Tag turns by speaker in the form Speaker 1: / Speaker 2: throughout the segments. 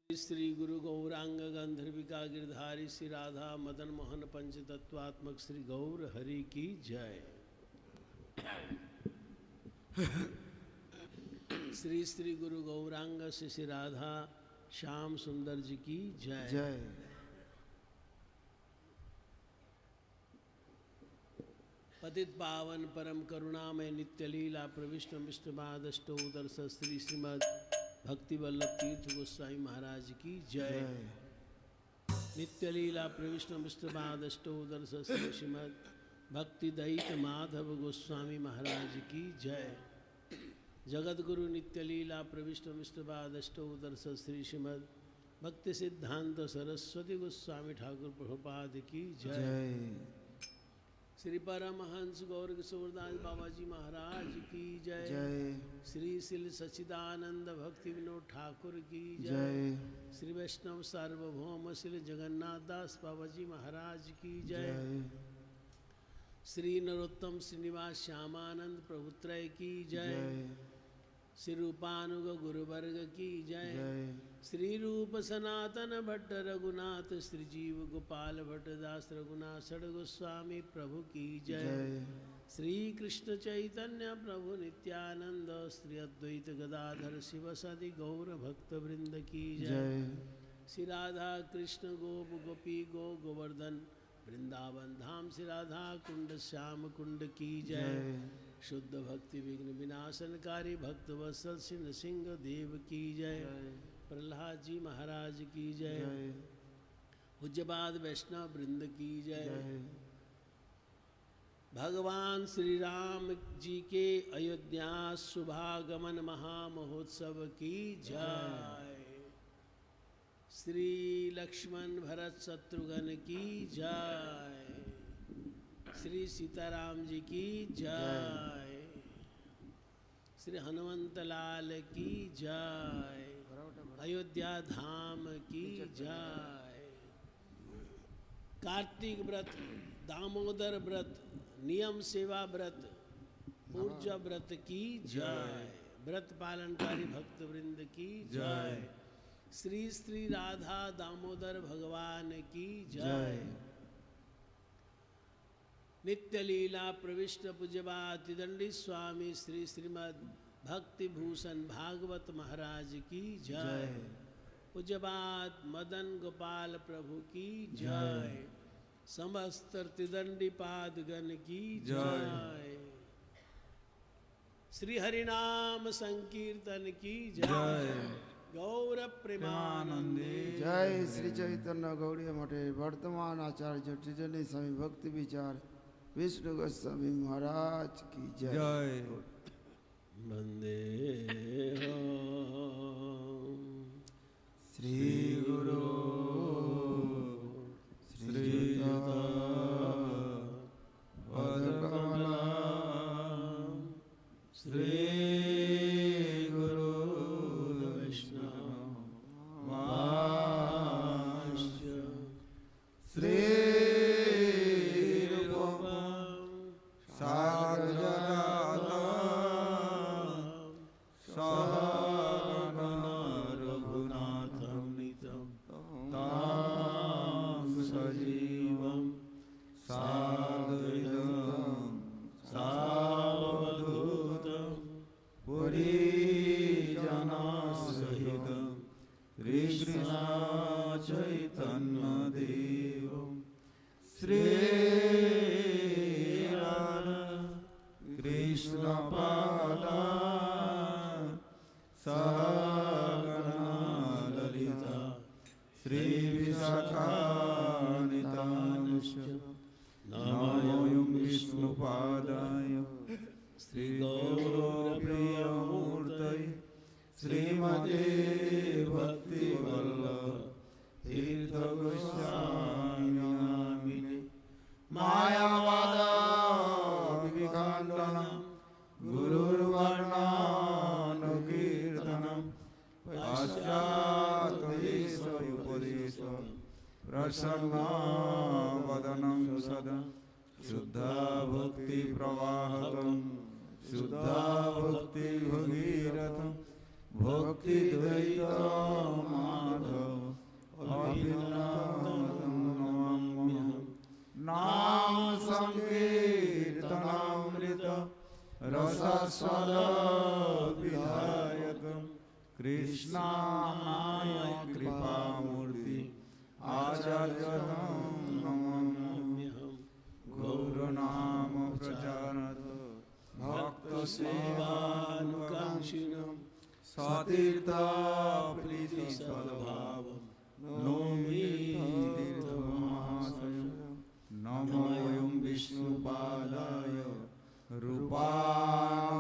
Speaker 1: श्री गुरु गौरांग गंधर्विका गिरधारी श्री राधा मदन मोहन पंचतत्वात्मक श्री गौर हरि की जय। श्री श्री गुरु गौरांग श्री राधा श्याम सुंदर जी की जय
Speaker 2: जय।
Speaker 1: पतित पावन परम करुणामय नित्य लीला प्रविष्ट विष्णुपादष्टो दर्श श्री श्रीमद भक्ति वल्लभ तीर्थ गोस्वामी महाराज की जय। नित्य लीला प्रविष्णु विष्णुपादष्टो दर्श श्री श्रीमद भक्ति दैत माधव गोस्वामी महाराज की जय। जगत गुरु नित्य लीला प्रविष्णु विष्णुपादष्टो दर्श श्री श्रीमद भक्ति सिद्धांत सरस्वती गोस्वामी ठाकुर प्रभुपाद की जय। श्री परमहंस गौर किशोरदास बाबा जी महाराज की जय, जय। श्री शिल सच्चिदानंद भक्ति विनोद ठाकुर की जय। श्री वैष्णव सार्वभौम श्री जगन्नाथ दास बाबा जी महाराज की जय। श्री नरोत्तम श्रीनिवास श्यामानंद प्रभुत्रय की जय। श्री रूपानुग गुरुवर्ग की जय। श्री रूप सनातन भट्ट रघुनाथ श्री जीव गोपाल भट्ट दास रघुनाथ षड गोस्वामी प्रभु की जय। श्री कृष्ण चैतन्य प्रभु नित्यानंद श्री अद्वैत गदाधर शिव सदि गौर भक्त वृंद की जय। श्री राधा कृष्ण गोप गोपी गो गोवर्धन वृंदावन धाम श्री राधा कुंड श्याम कुंड की जय। शुद्ध भक्ति विघ्न विनाशनकारी भक्त वत्सल सिंह सिंह देव की जय। प्रहलाद जी महाराज की जय। पूज्यपाद वैष्णव वृंद की जय। भगवान श्री राम जी के अयोध्या शुभागमन महामहोत्सव की जय। श्री लक्ष्मण भरत शत्रुघ्न की जय। श्री सीताराम जी की जय। श्री हनुमंत लाल की जय। अयोध्या धाम की जय। कार्तिक व्रत, दामोदर व्रत, नियम सेवा व्रत, पूजा व्रत की जय। व्रत पालनकारी भक्त वृंद की जय। श्री श्री राधा दामोदर भगवान की जय। नित्य लीला प्रविष्ट पूज्यपाद त्रिदंडी स्वामी श्री श्रीमद भक्ति भूषण भागवत महाराज की जय। पूज्यपाद मदन गोपाल प्रभु की जय। समस्त त्रिदंडी पादगण की जय। श्री हरिनाम संकीर्तन की जय। गौर प्रेमानंदे
Speaker 2: जय। श्री चैतन्य गौड़ीय मठे वर्तमान आचार्य त्रिदंडी स्वामी भक्ति विचार विष्णु गोस्वामी महाराज की जय।
Speaker 1: वंदे
Speaker 2: श्री गुरु श्रीयुत पदकमला श्री गुरु वैष्णव श्री
Speaker 3: चैतन्य देव श्री राधा कृष्ण पादा सहगना ललिता श्री विशाखानितांश नमो विष्णुपादाय श्री गौरप्रियमूर्तये श्रीमते भक्ति वल्लभ तीर्थ गोस्वामी नामिने मायावाद विखंडनम गुरुर्वर्णानुकीर्तनम पाश्चात्योपदेश प्रसन्नावदनं सदा शुद्धा भक्ति प्रवाहकं शुद्धा भक्ति भगीरथं भक्ति द्वैत माधव स्वविधायकं कृष्णाय कृपामूर्ति आचार्यं नमाम्यहं गौरनाम प्रचारत भक्तसेवानुकाङ्क्षिणं सतीर्थप्रीतिसद्भावं नौमि तीर्थमहाशयं नमोऽयं विष्णुपादाय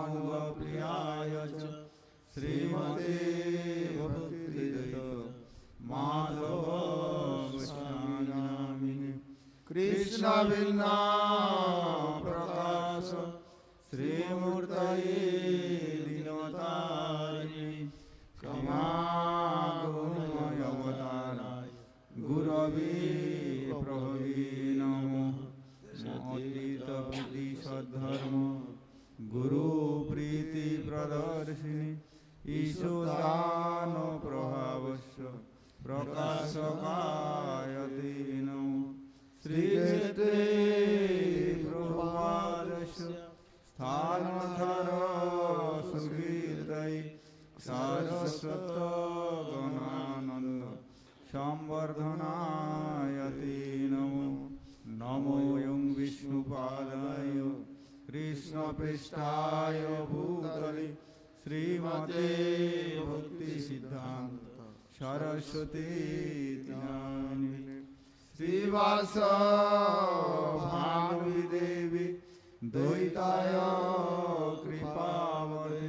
Speaker 3: रूपानुगप्रियाय च श्रीमते भक्तिवेदान्त माधव गोस्वामिनामिने कृष्ण बिन्ना प्रकाश श्रीमूर्तये दीनतारिणे क्षमागुणमय अवताराय गुरवे प्रभवे नमः अद्वैतबुद्धि सद्धर्म गुरु प्रीति प्रदर्शिनी ईशोदान प्रभावस्य प्रकाशकायते नमः श्रीक्षेत्रे प्रभुपादस्य स्थानधर सुकीर्तये सारस्वतगणानन्द संवर्धनायते नमो नमोऽयं विष्णुपादाय कृष्णपृष्ठाय भूतले श्रीमते भक्तिसिद्धान्त सरस्वती नामिने श्रीवासभानुदेवी द्वैताय कृपावते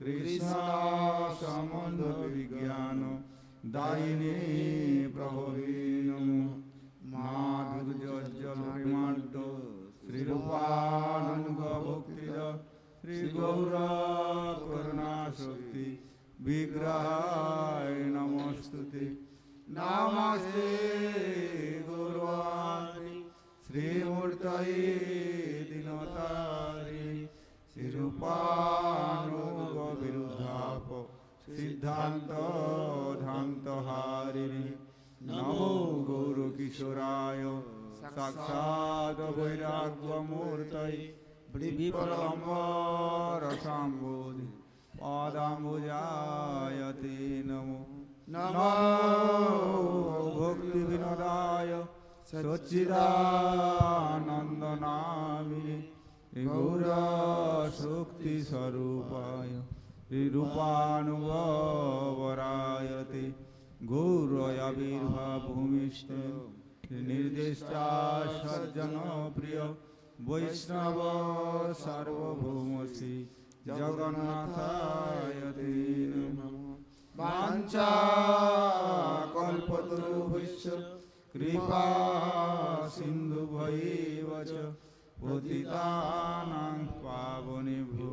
Speaker 3: कृष्ण सम्बन्ध विज्ञान दायिनी प्रभवे नमः माधुर्यजलप्रेमार्थ श्रीरूपानुगभक्तिद श्रीगौरकरुणाशक्ति विग्रहाय नमस्तुते नमस्ते गौरवाणी श्रीमूर्तये दीनतारिणे श्रीरूपानुगविरुद्धाप सिद्धान्त ध्यान्तहारिणे नमो गौरकिशोराय साक्षात् वैराग्यमूर्तये विप्रलम्बरसाम्बोधि पादाम्बुजायते नमो नमो भक्तिविनोदाय सच्चिदानन्दनामिने गौरशक्तिस्वरूपाय रूपानुगवरायते गौरयाविर्भावभूमिष्ठे निर्दिष्टा सज्जनप्रिय वैष्णव सार्वभौमसि जगन्नाथाय ते नमः वाञ्छाकल्पतरुभ्यश्च कृपा सिन्धुभ्यैव च पतितानां पावनेभ्यो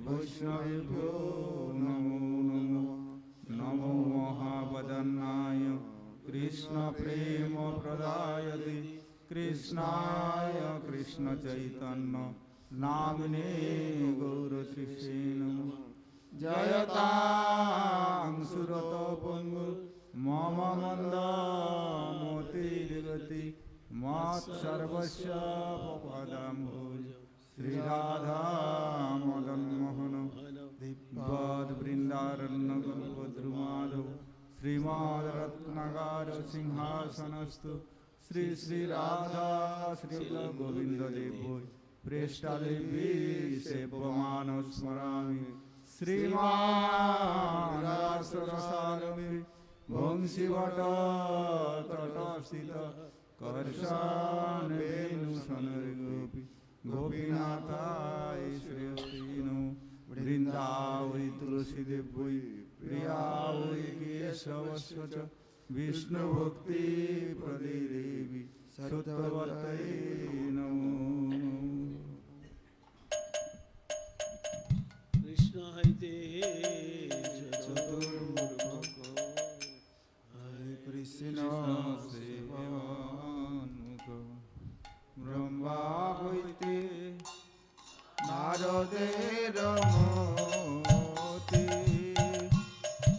Speaker 3: वैष्णवेभ्यो नमो नमः नमो महावदन्नाय कृष्णप्रेमप्रदायते कृष्णाय कृष्णचैतन्य नामिने गौरशिष्ये नमः जयतां सुरतोपङ्गु मम मन्दमतिर्गति मत्सर्वस्य पदाम्भोज श्रीराधा मदन मोहन दिव्याद्वृन्दारण्यकल्पद्रुमाधव श्रीमाद्रत्नगार सिंहासनस्तु श्री श्री राधा श्री गोविंद देवो प्रेष्ठादेवी सेव्यमान स्मरामि श्रीमानसरसारमि वंशीवट तटस्थित कर्षान वेणुसनर्गोपि गोपीनाथाय श्रेयसीनो वृन्दावै तुलसीदेवै प्रियावै केशवस्य च विष्णुभक्ति प्रदे देवी सत्यवतये नमो
Speaker 1: कृष्ण हरिते चतुर्मुख
Speaker 2: हरे कृष्ण
Speaker 3: सेवानुग ब्रह्मा हইতে नारदेर मोती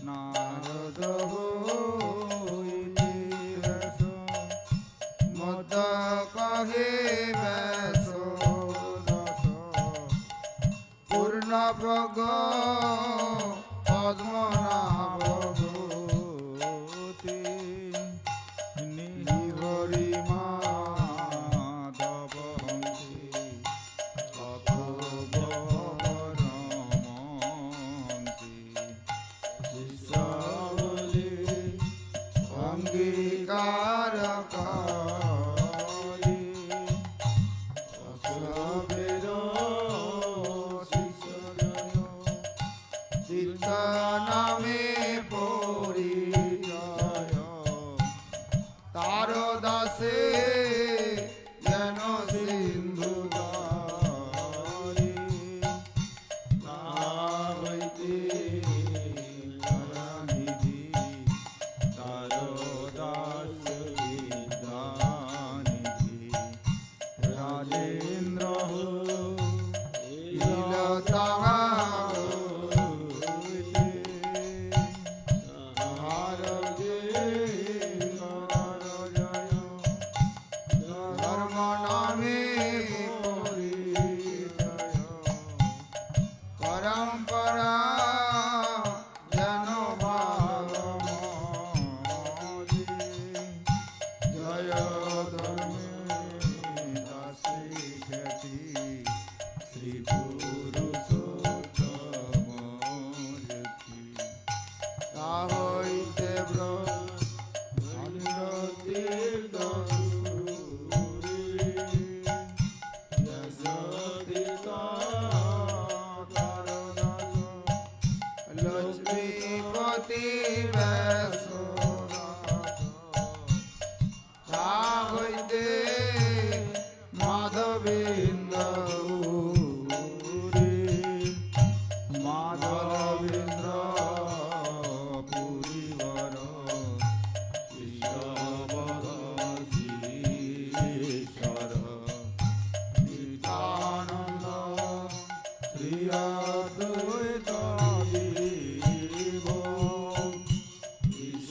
Speaker 3: नारद হইতে রস
Speaker 2: মদ কহে ব্যাস রস পূর্ণ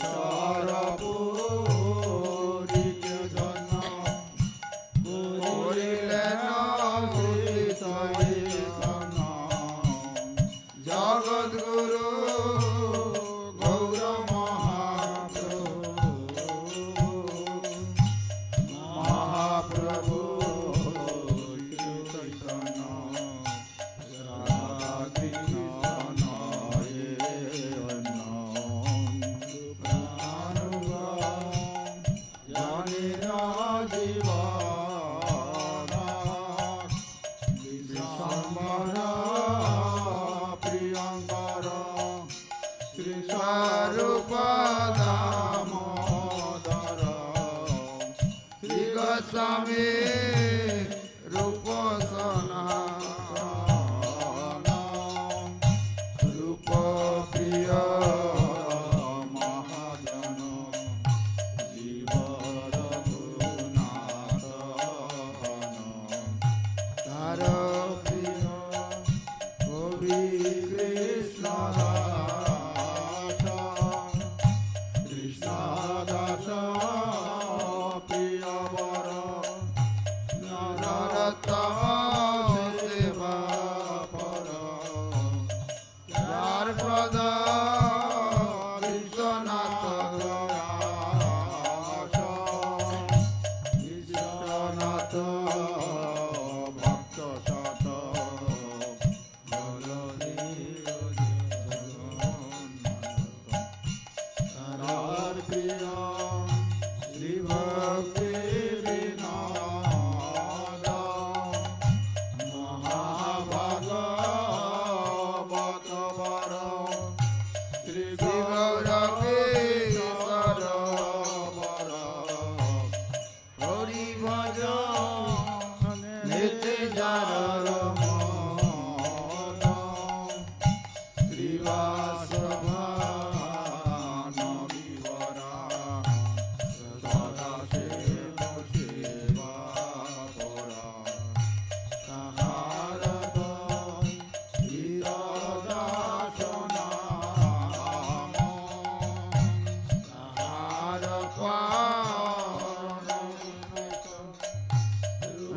Speaker 3: সরপুরিকে জন্ম করিলেন শ্রীচৈতন্য জগদ্গুরু গৌর মহাপ্রভু চৈতন্য প্রিয়ঙ্কর কৃষ্ণরূপ দামোদর শ্রী গোস্বামী রূপ সনাতন রূপ প্রিয় মহাজন জীবর গুণাতন তার প্রিয় কবি কৃষ্ণ দাস প্রিয় বর নরতম সেবা পর যার পদ বিশ্বনাথ বিশ্বনাথ ভক্ত শত তার প্রিয় শ্রী ভক্তি বিনোদ মহাভাগবত বর শ্রী গৌরকেশ্বর বর হরি ভজ নিতে যার মন শ্রীবাসভান বিবরা সদা সেব সেবা করা তাহার হৃদদাসন তাহার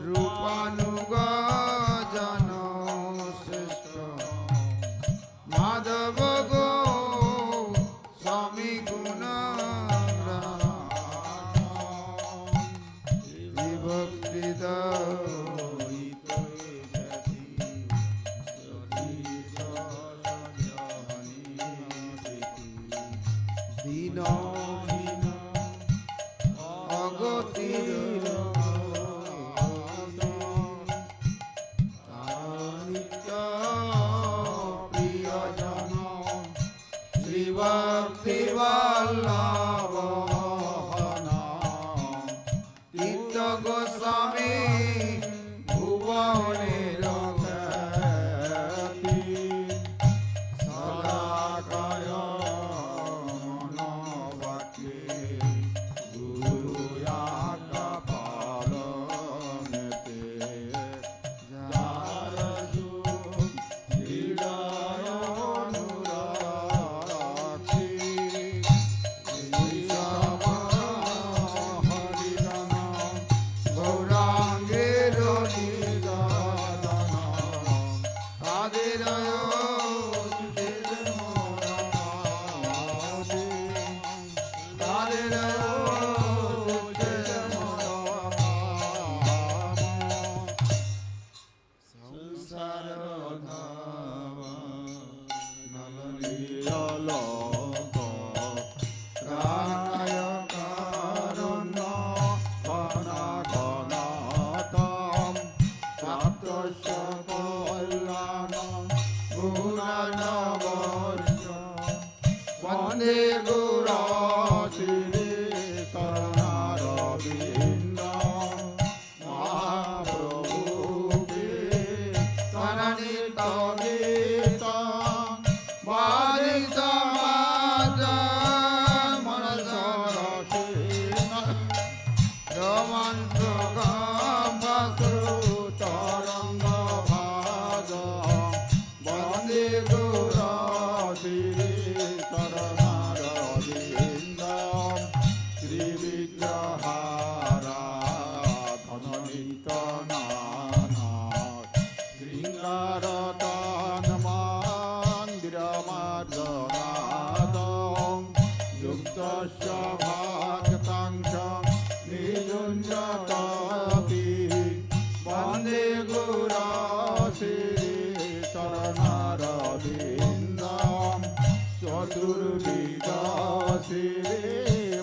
Speaker 3: রূপানুগ জন শ্রেষ্ঠ মাধব গো স্বামী গুণ বিভক্তি দীন অগতির নিত্য প্রিয়জন শ্রী ভক্তি বল্লভ তীর্থ গোস্বামী ভুবনের খ্যাতি সদা কায় মনোবাক্যে গুরু আজ্ঞা পালনেতে যার যুগ হৃদয় অনুরাগী হরিজন গৌরাঙ্গের নিদান তাদের তাদের সংসার ধাম নলিয়ল প্রাণায় কারণ অনাগনাতম প্রাপ্তস্য কল্যাণ গুণানবর্ষ বন্দে গুরা শ্রী ভক্তাংশ নিযুঞ্জতাপি বন্দে গুরা শ্রী চরণারবিন্দম চতুর্বিধা শ্রী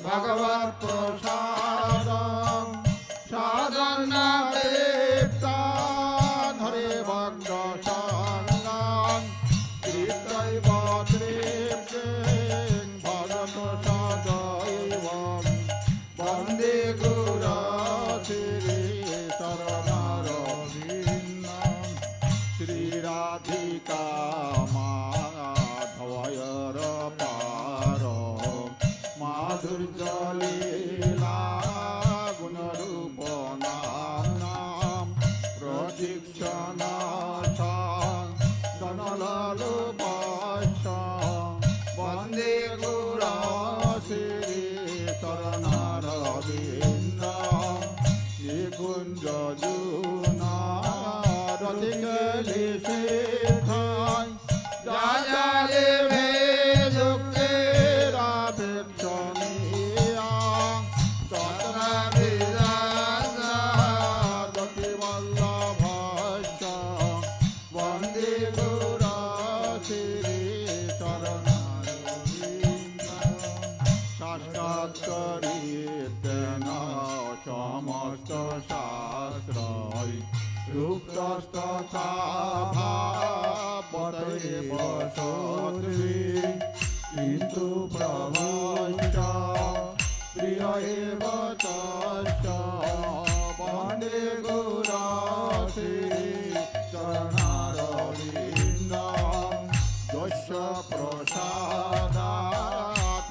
Speaker 3: ভগবৎ প্রসাদম সাধনা ধরে ভক্ত সঙ্গম কৃতৈব তৃপ্তে ভগত সদৈব বন্দে গুরা শ্রী চরণারবিন্দম শ্রীরাধিকা মাধবয়র পার মাধুর্য লীলা গুণরূপ নাম প্রদীক্ষণ জনলরূপস্য বন্দে গুরা শ্রী চরণারবিন্দম শ্রী কুঞ্জ জুনা রতিকলি সিদ্ধায় জায়ালে ভেজুক্তে রাভেক্ষণীয়া তত্রা বিরাজা গতিবল্লভস্য বন্দে গুরা শ্রী চরণারবিন্দম সাক্ষাৎকরিতেন সমস্ত শাস্ত্রয় যুক্তস্তথা ভাবতৈব সত্ত্বে কিন্তু প্রভশ্চ প্রিয় এব তস্য বন্দে গুরা শ্রী চরণারবিন্দম যস্য প্রসাদাৎ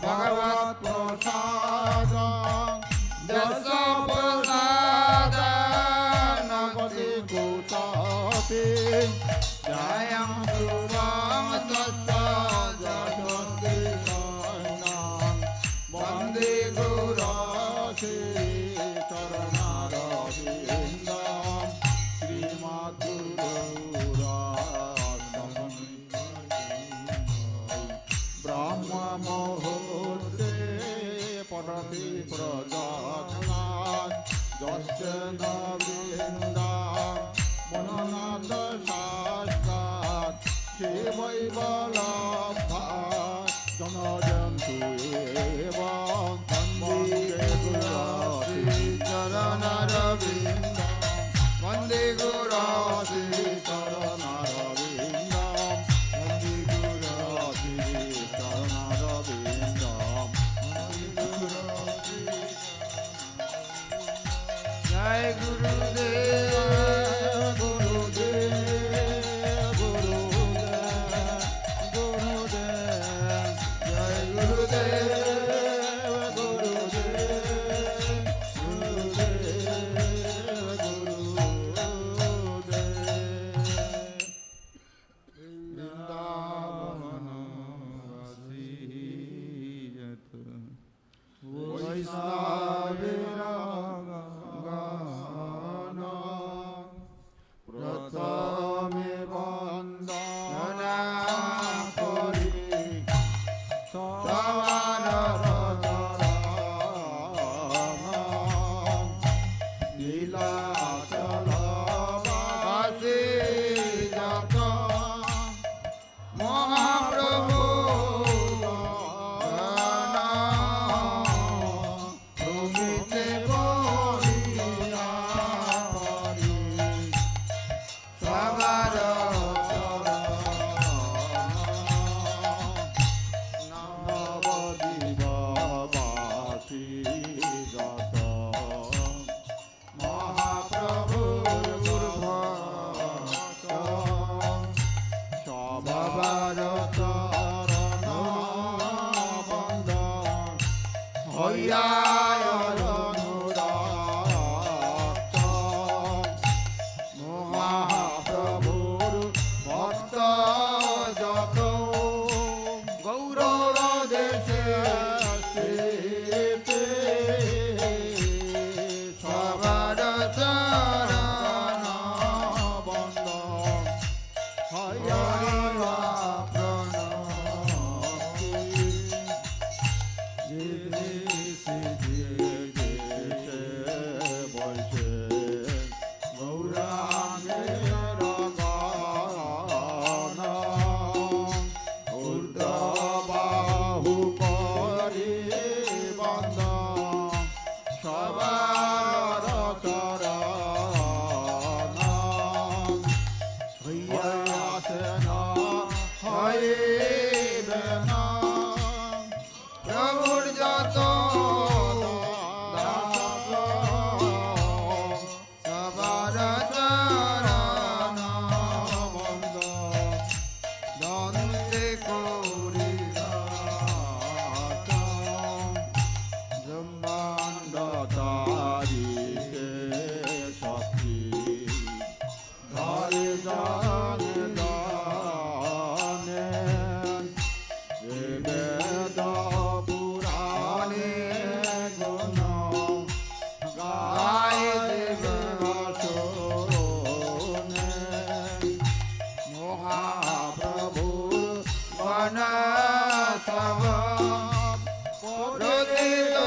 Speaker 3: ভগবৎ প্রসাদম যস্য প্রসাদাৎ নগতি কুতপি জয়ং শুভং তস্য জগতি সন্নাম বন্দে গুরা শ্রী চরণারবিন্দম শ্রীমদ্গুরুরা ব্রহ্ম মুহূর্তে পরতি প্রযত্নাৎ যস্য নবৃন্দাম মননাথ শাস্ত্রাৎ সেবৈব লব্ধা জনজন্তু এব বন্দে গুরা শ্রী চরণারবিন্দম বন্দে গুরা শ্রী চরণারবিন্দম বন্দে গুরা শ্রী চরণারবিন্দম বন্দে গুরা শ্রী জয় গুরুদেব গুরুদেব গুরুদেব গুরুদেব জয় গুরুদেব গুরুদেব প্রথমে বন্দনা করি সবার নীলাচল বাসে যত মহাপ্রভু প্রভৃতে বলিয়া পারি সবার নবদ্বীপবাসী যত মহাপ্রভুর ভক্ত সবার চরণ বন্দন হইয়া অনুরাগ মহাপ্রভুর ভক্ত যত গৌরব দেশে আসিতে সবার চরণ বন্দন হইয়া প্রণতি
Speaker 2: প্রভুর যত সবার চরণ দন্তে করি ব্রহ্মাণ্ড
Speaker 3: তারিকে শক্তি ধরে জানে দানে বেদ পুরাণে গুণ গায় শোনে মহাপ্রভুর
Speaker 2: মন সব প্রতিত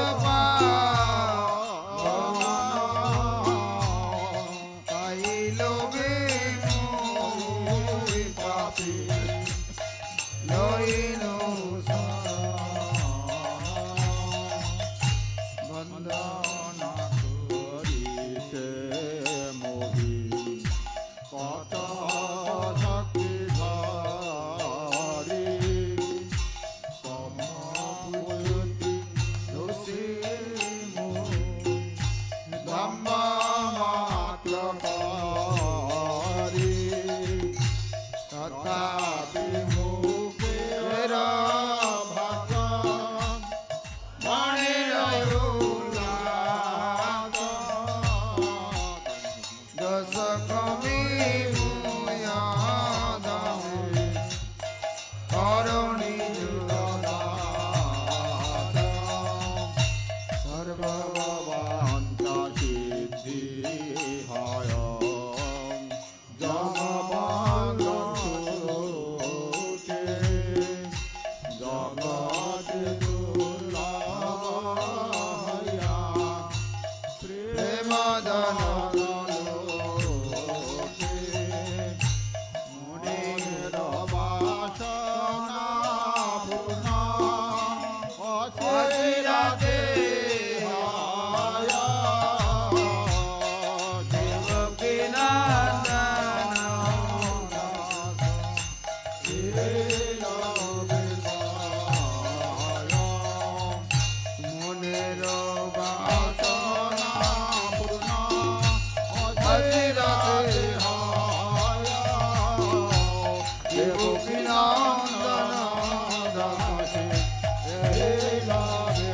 Speaker 2: পাইল বিমুই পাপি লইল
Speaker 3: বন্দনা করিতে মোহি কত শক্তি ধরি সমভূতি দোষী ধম্ম মাত্র করি তথাপি মুখের ভাগ মনের
Speaker 2: দশ কবি মুয়াদামে করণী
Speaker 3: সর্ববন্ত সিদ্ধি হয় জগবন্ধুকে জগৎ দুর্লভ হইয়া
Speaker 2: প্রেমদন
Speaker 3: লোকে মনের বাসনা পূর্ণ অচিরাতে
Speaker 2: মনের
Speaker 3: বাসনা পূর্ণ অচিরাতে দেবকীনন্দন দাসে লাভে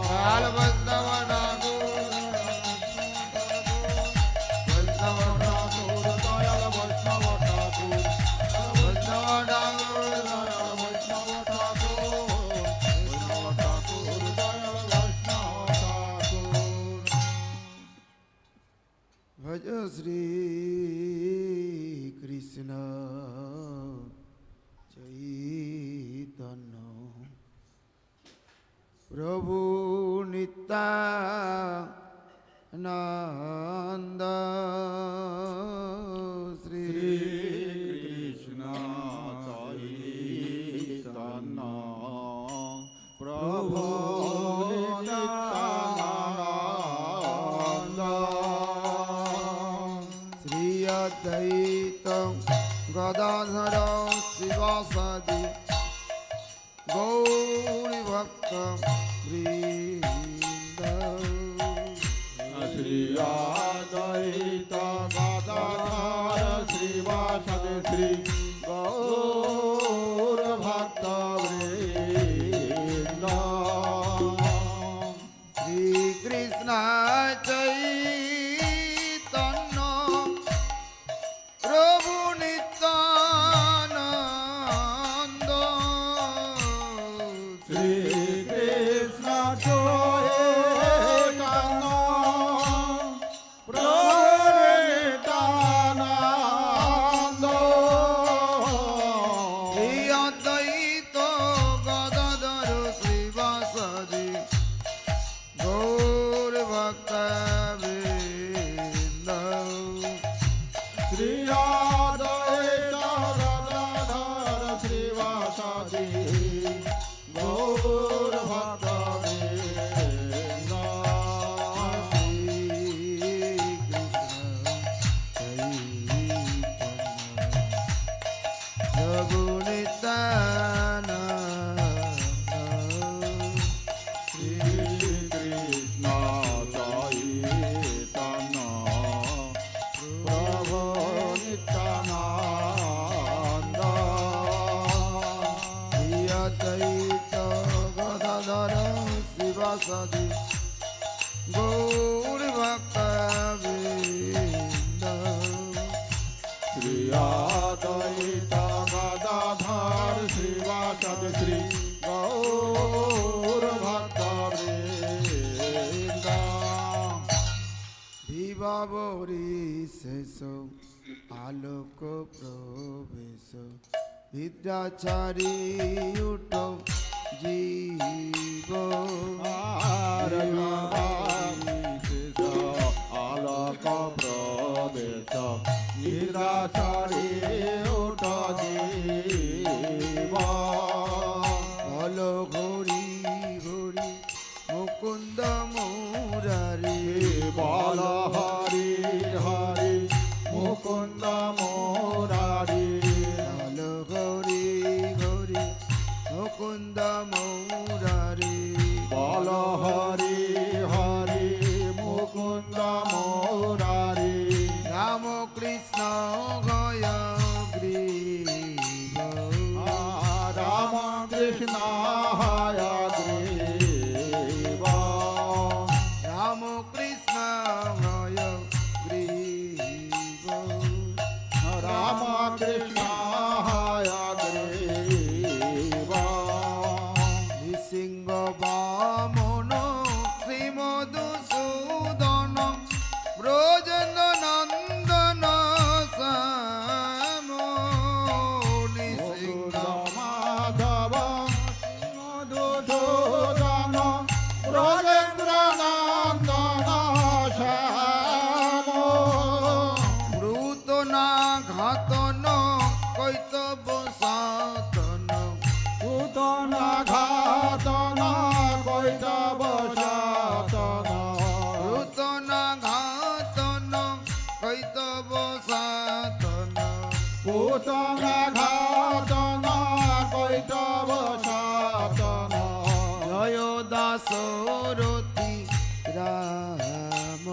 Speaker 2: কাল বন্দবনা ভজ শ্রী কৃষ্ণ চৈতন্য প্রভু নিত্যানন্দ শ্রী
Speaker 3: কৃষ্ণ চৈতন্য প্রভু নিত্যানন্দ
Speaker 2: শ্রী অদ্বৈত গদাধর শিবাসাদি গৌরী ভক্ত বৃন্দ
Speaker 3: শ্রী অদ্বৈত গদাধর শ্রীবাসাদি শ্রী গৌর ভক্ত বৃন্দ
Speaker 2: শ্রী কৃষ্ণ চৈতন্য প্রভু নিত্যানন্দ
Speaker 3: শ্রী কৃষ্ণ চৈতন্য
Speaker 2: শ্রীবাসদি গৌর ভক্তবৃন্দ
Speaker 3: শ্রী অদ্বৈত গদাধর শ্রীবাসদি শ্রী গৌর ভক্তবৃন্দ
Speaker 2: বিভাবরী শেষ আলোক প্রবেশ বিদ্যাচারী উঠ জীব
Speaker 3: আলোক প্রবেশ নিদ্রাচারী ওট জীব
Speaker 2: বল ঘড়ি ঘড়ি মুকুন্দ মুরারি
Speaker 3: বল হরি হরি মুকুন্দ মুরারি
Speaker 2: বল ঘড়ি ঘড়ি মুকুন্দ মুরারি
Speaker 3: বল হরি হরি মুকুন্দ মুরারি
Speaker 2: রাম কৃষ্ণ গয় গ্রীব
Speaker 3: রাম কৃষ্ণ হায় গ্রীব
Speaker 2: রাম কৃষ্ণ গয় গ্রীব
Speaker 3: রাম কৃষ্ণ হায় গ্রীব
Speaker 2: নৃসিংহ বামন শ্রীমধুসূদন ব্রজেন্দ্র নন্দন শ্যাম নৃসিংহ
Speaker 3: মাধব মধুসূদন ব্রজেন্দ্র নন্দন শ্যাম
Speaker 2: ব্রুতনা ঘাতন কৈতব সাতন
Speaker 3: পুতনা ঘাতন কৈতব সাতন
Speaker 2: ব্রুতনা ঘাতন কৈতব সাতন
Speaker 3: পুতনা ঘাতন কৈতব সাতন
Speaker 2: জয় দাসরথী রাম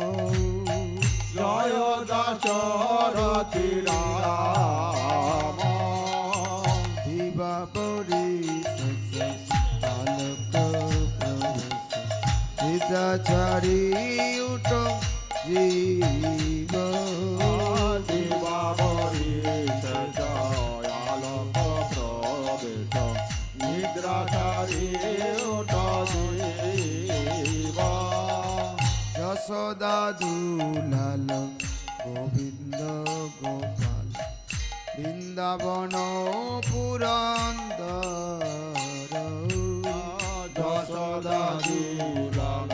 Speaker 3: জয় দশরথি রাম
Speaker 2: দিবাপরি আলোক বিদ্যাচারী উঠ জীব
Speaker 3: দিবাবরী জয় আলোক প্রবেশ নিদ্রাচারী ওট জীব
Speaker 2: যশোদা দুলাল গোবিন্দ গোপাল বৃন্দাবন পুরন্দর
Speaker 3: যশোদা দুলাল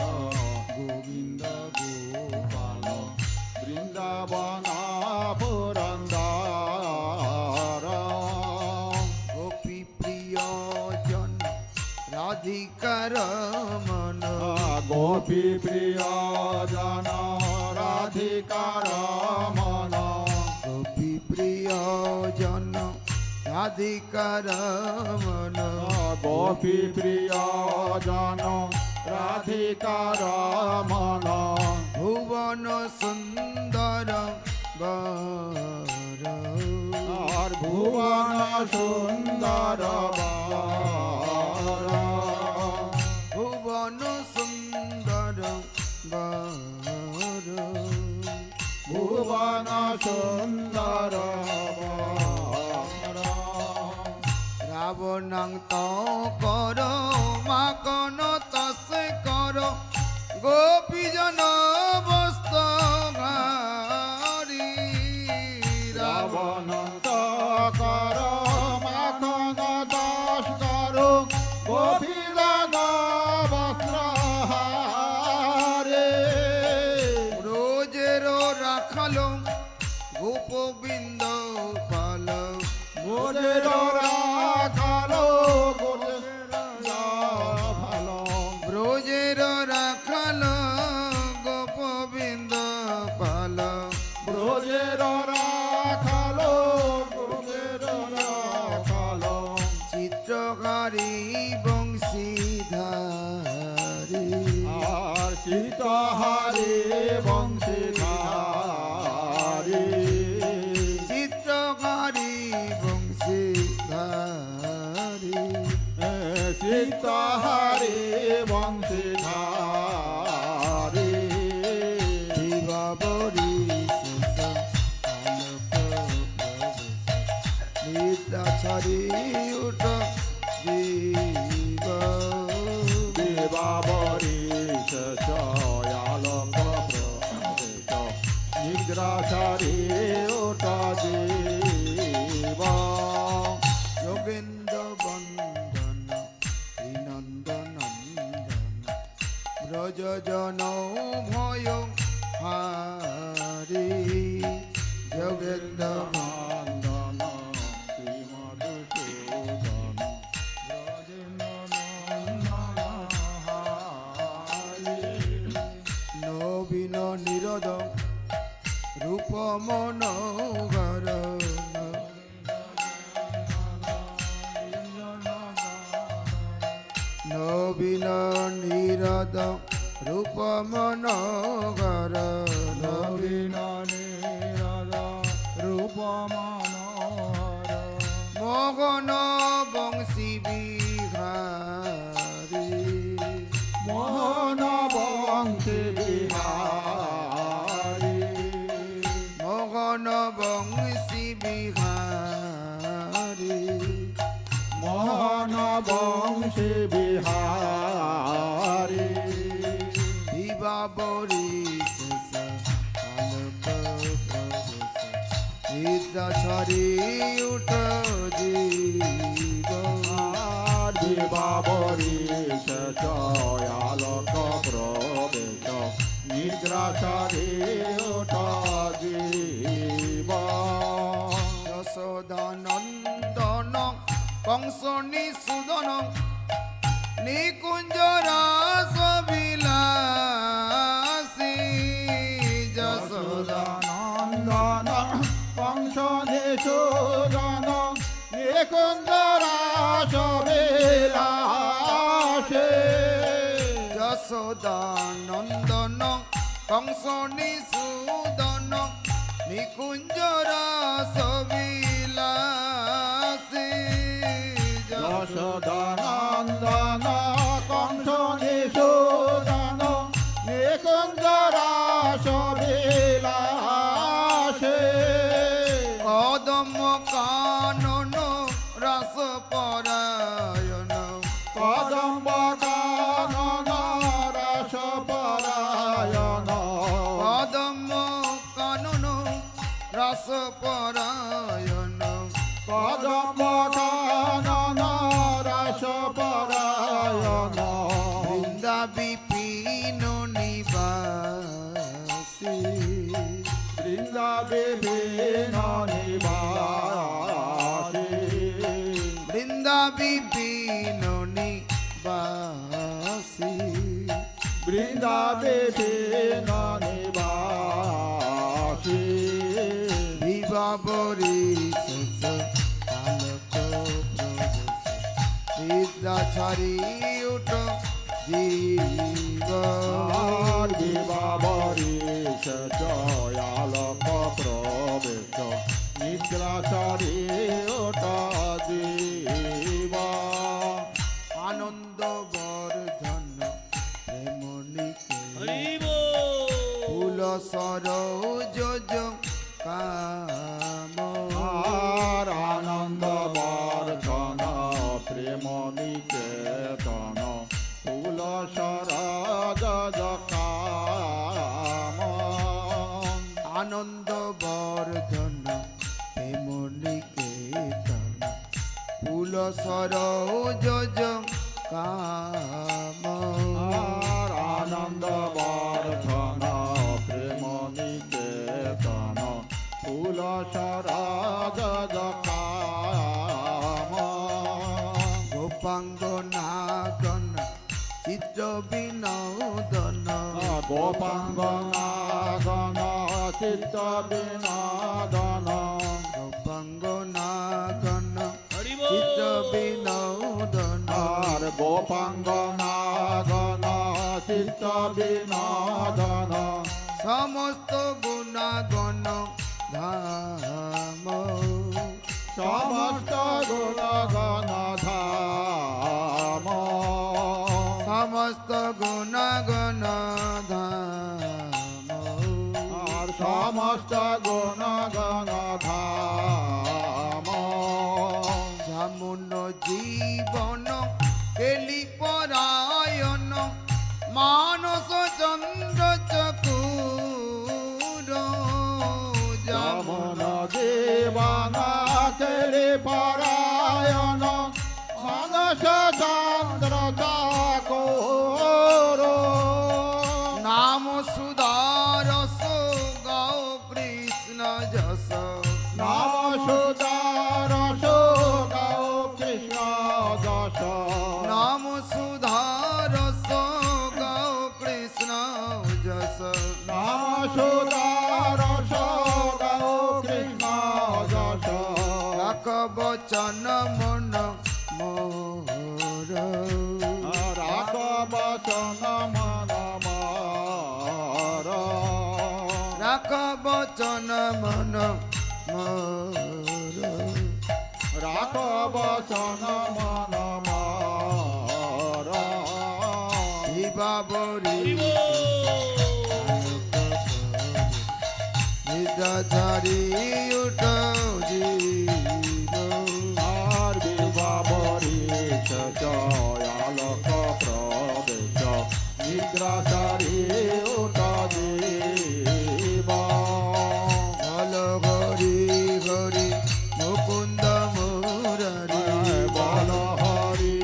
Speaker 3: গোবিন্দ গোপাল বৃন্দাবন পুরন্দর
Speaker 2: গোপী প্রিয় জন রাধিকার মন
Speaker 3: গোপী প্রিয় জন রাধিকার মন
Speaker 2: গোপী প্রিয় জন রাধিকার মন
Speaker 3: গোপী প্রিয় জন রাধিকার মন
Speaker 2: ভুবন সুন্দর বর
Speaker 3: আর ভুবন সুন্দর বর
Speaker 2: ভুবন সুন্দর বর
Speaker 3: ভুবন সুন্দর বর
Speaker 2: রাবণাং তো কর মাকন তসে কর গোপী জন বস্ত ঘারি
Speaker 3: রাবণ কর মাখন দাস কর গোপীলাদ বস্ত্র হারে
Speaker 2: রোজের রাখালো গোপবিন্দ পাল
Speaker 3: গোদের রাখালো গোদের ভালো
Speaker 2: ব্রজের রাখালো গোপবিন্দ পাল
Speaker 3: ব্রজের রাখালো গোদের রাখালো
Speaker 2: চিত্রকারী বংশীধারী
Speaker 3: আর সীতাহারে বংশীধারী
Speaker 2: চিত্রকারী বংশীধারী
Speaker 3: সীতাহারে বংশীধারী
Speaker 2: দিবা বরিশেষ আলোক প্রবেশ নিদ্রা ছাড়ি উঠ জীব
Speaker 3: দেবাবরী আলোক প্রবেশ নিদ্রাচারী ওটা জীব
Speaker 2: যোগেন্দ্র বন্দন শ্রীনন্দন ব্রজ জন ভয় হারি যোগেন্দ্র
Speaker 3: নন্দন শ্রীমধুসূদন
Speaker 2: নবীন নিরদ রূপ মনোহর নবীন নিরদ রূপ মনোহর নবীন
Speaker 3: রূপ মনোহর
Speaker 2: মোহন বংশী বিহারী
Speaker 3: মোহন বংশী বিহারী
Speaker 2: মোহন বংশী বিহারী
Speaker 3: মোহন বংশী বিহারী
Speaker 2: দিবা বরিশেষ আলোক প্রবেশ নিদ্রা ছাড়ি উঠ জীব
Speaker 3: দিবাবরী আলোক প্রবেশ নিদ্রাচারী ওটা জীব
Speaker 2: যশোদানন্দন কংস নিসুদন নিকুঞ্জ রাস বিলাসী যশোদা
Speaker 3: নন্দন কংস নিষূদন নিকুঞ্জরাস বিলাসে
Speaker 2: যশোদানন্দন কংস নিসুদন নিকুঞ্জ রাস বিলাসী
Speaker 3: যশোদানন্দন কংস নিষূদন নিকুঞ্জরাস বিলাসে
Speaker 2: কদম কানন রাস পরায়ণ
Speaker 3: কদম্ব কানন রস পরায়ণ
Speaker 2: কদম কানন রাস পরায়ণ
Speaker 3: কদম্ব কানন রস পরায়ণ
Speaker 2: বৃন্দা বিপিন নিবাসী
Speaker 3: বৃন্দা বিভিন্ন নিবাসী
Speaker 2: বৃন্দা বিপিন নিবাসী
Speaker 3: বৃন্দা বিভিন্ন নিবাসী
Speaker 2: দিবা বরিশেষ আলোক প্রবেশ নিদ্রা ছাড়ি উঠ জীব
Speaker 3: দিবাবরী আলোক প্রবেশ নিদ্রাচারী ওটা জীব
Speaker 2: আনন্দ বর্ধন প্রেমনিকে
Speaker 1: হরিব
Speaker 2: ফুল সরোজ কাম
Speaker 3: আর আনন্দ বর্ধন প্রেম নিকেতন ফুল সরজ কাম
Speaker 2: আনন্দ বর্ধন প্রেমনিকেতন ফুল সরোজ কাম
Speaker 3: আর আনন্দ বর্ধন প্রেম নিকেতন ফুল সরজ কাম
Speaker 2: গোপাঙ্গ নাগন চিত্র বিনোদন
Speaker 3: গোপাঙ্গ নাগন চিত্ত বিনোদন
Speaker 2: গোপাঙ্গ নাগন
Speaker 1: হরিব
Speaker 2: চিত্র বিনোদন
Speaker 3: আর গোপাঙ্গ নাগন চিত্ত বিনোদন
Speaker 2: সমস্ত গুণাগণ ধাম
Speaker 3: সমস্ত গুণগণ ধাম
Speaker 2: সমস্ত গুণ গণ ধাম
Speaker 3: আর সমস্ত গুণ গণ ধাম
Speaker 2: যেমন জীবন কেলি পরায়ণ মানস চন্দ্র চকুর
Speaker 3: যেমন জীবন কেলি পরায়ণ মানস চন্দ্র চাকর
Speaker 2: নাম সুদারস গৌ কৃষ্ণ যশ
Speaker 3: নাম সুদার গৌ কৃষ্ণ যশ
Speaker 2: নাম সুধারস গৌ কৃষ্ণ যশ
Speaker 3: নাম সুদার গৌ কৃষ্ণ যশ
Speaker 2: রাখ বচন মন মোর
Speaker 3: রাখ বচন মন মোর
Speaker 2: রাখ বচন মন মোর
Speaker 3: রাখ বচন মন মোর
Speaker 2: বাবরি
Speaker 1: হরি বল।
Speaker 2: নিদাচারি উঠ জীব
Speaker 3: আর বিবাবরি জয়ালোক প্রবেশ নিদ্রাচারী উঠ জীব
Speaker 2: বল হরি হরি মুকুন্দ মুরারি
Speaker 3: বল হরি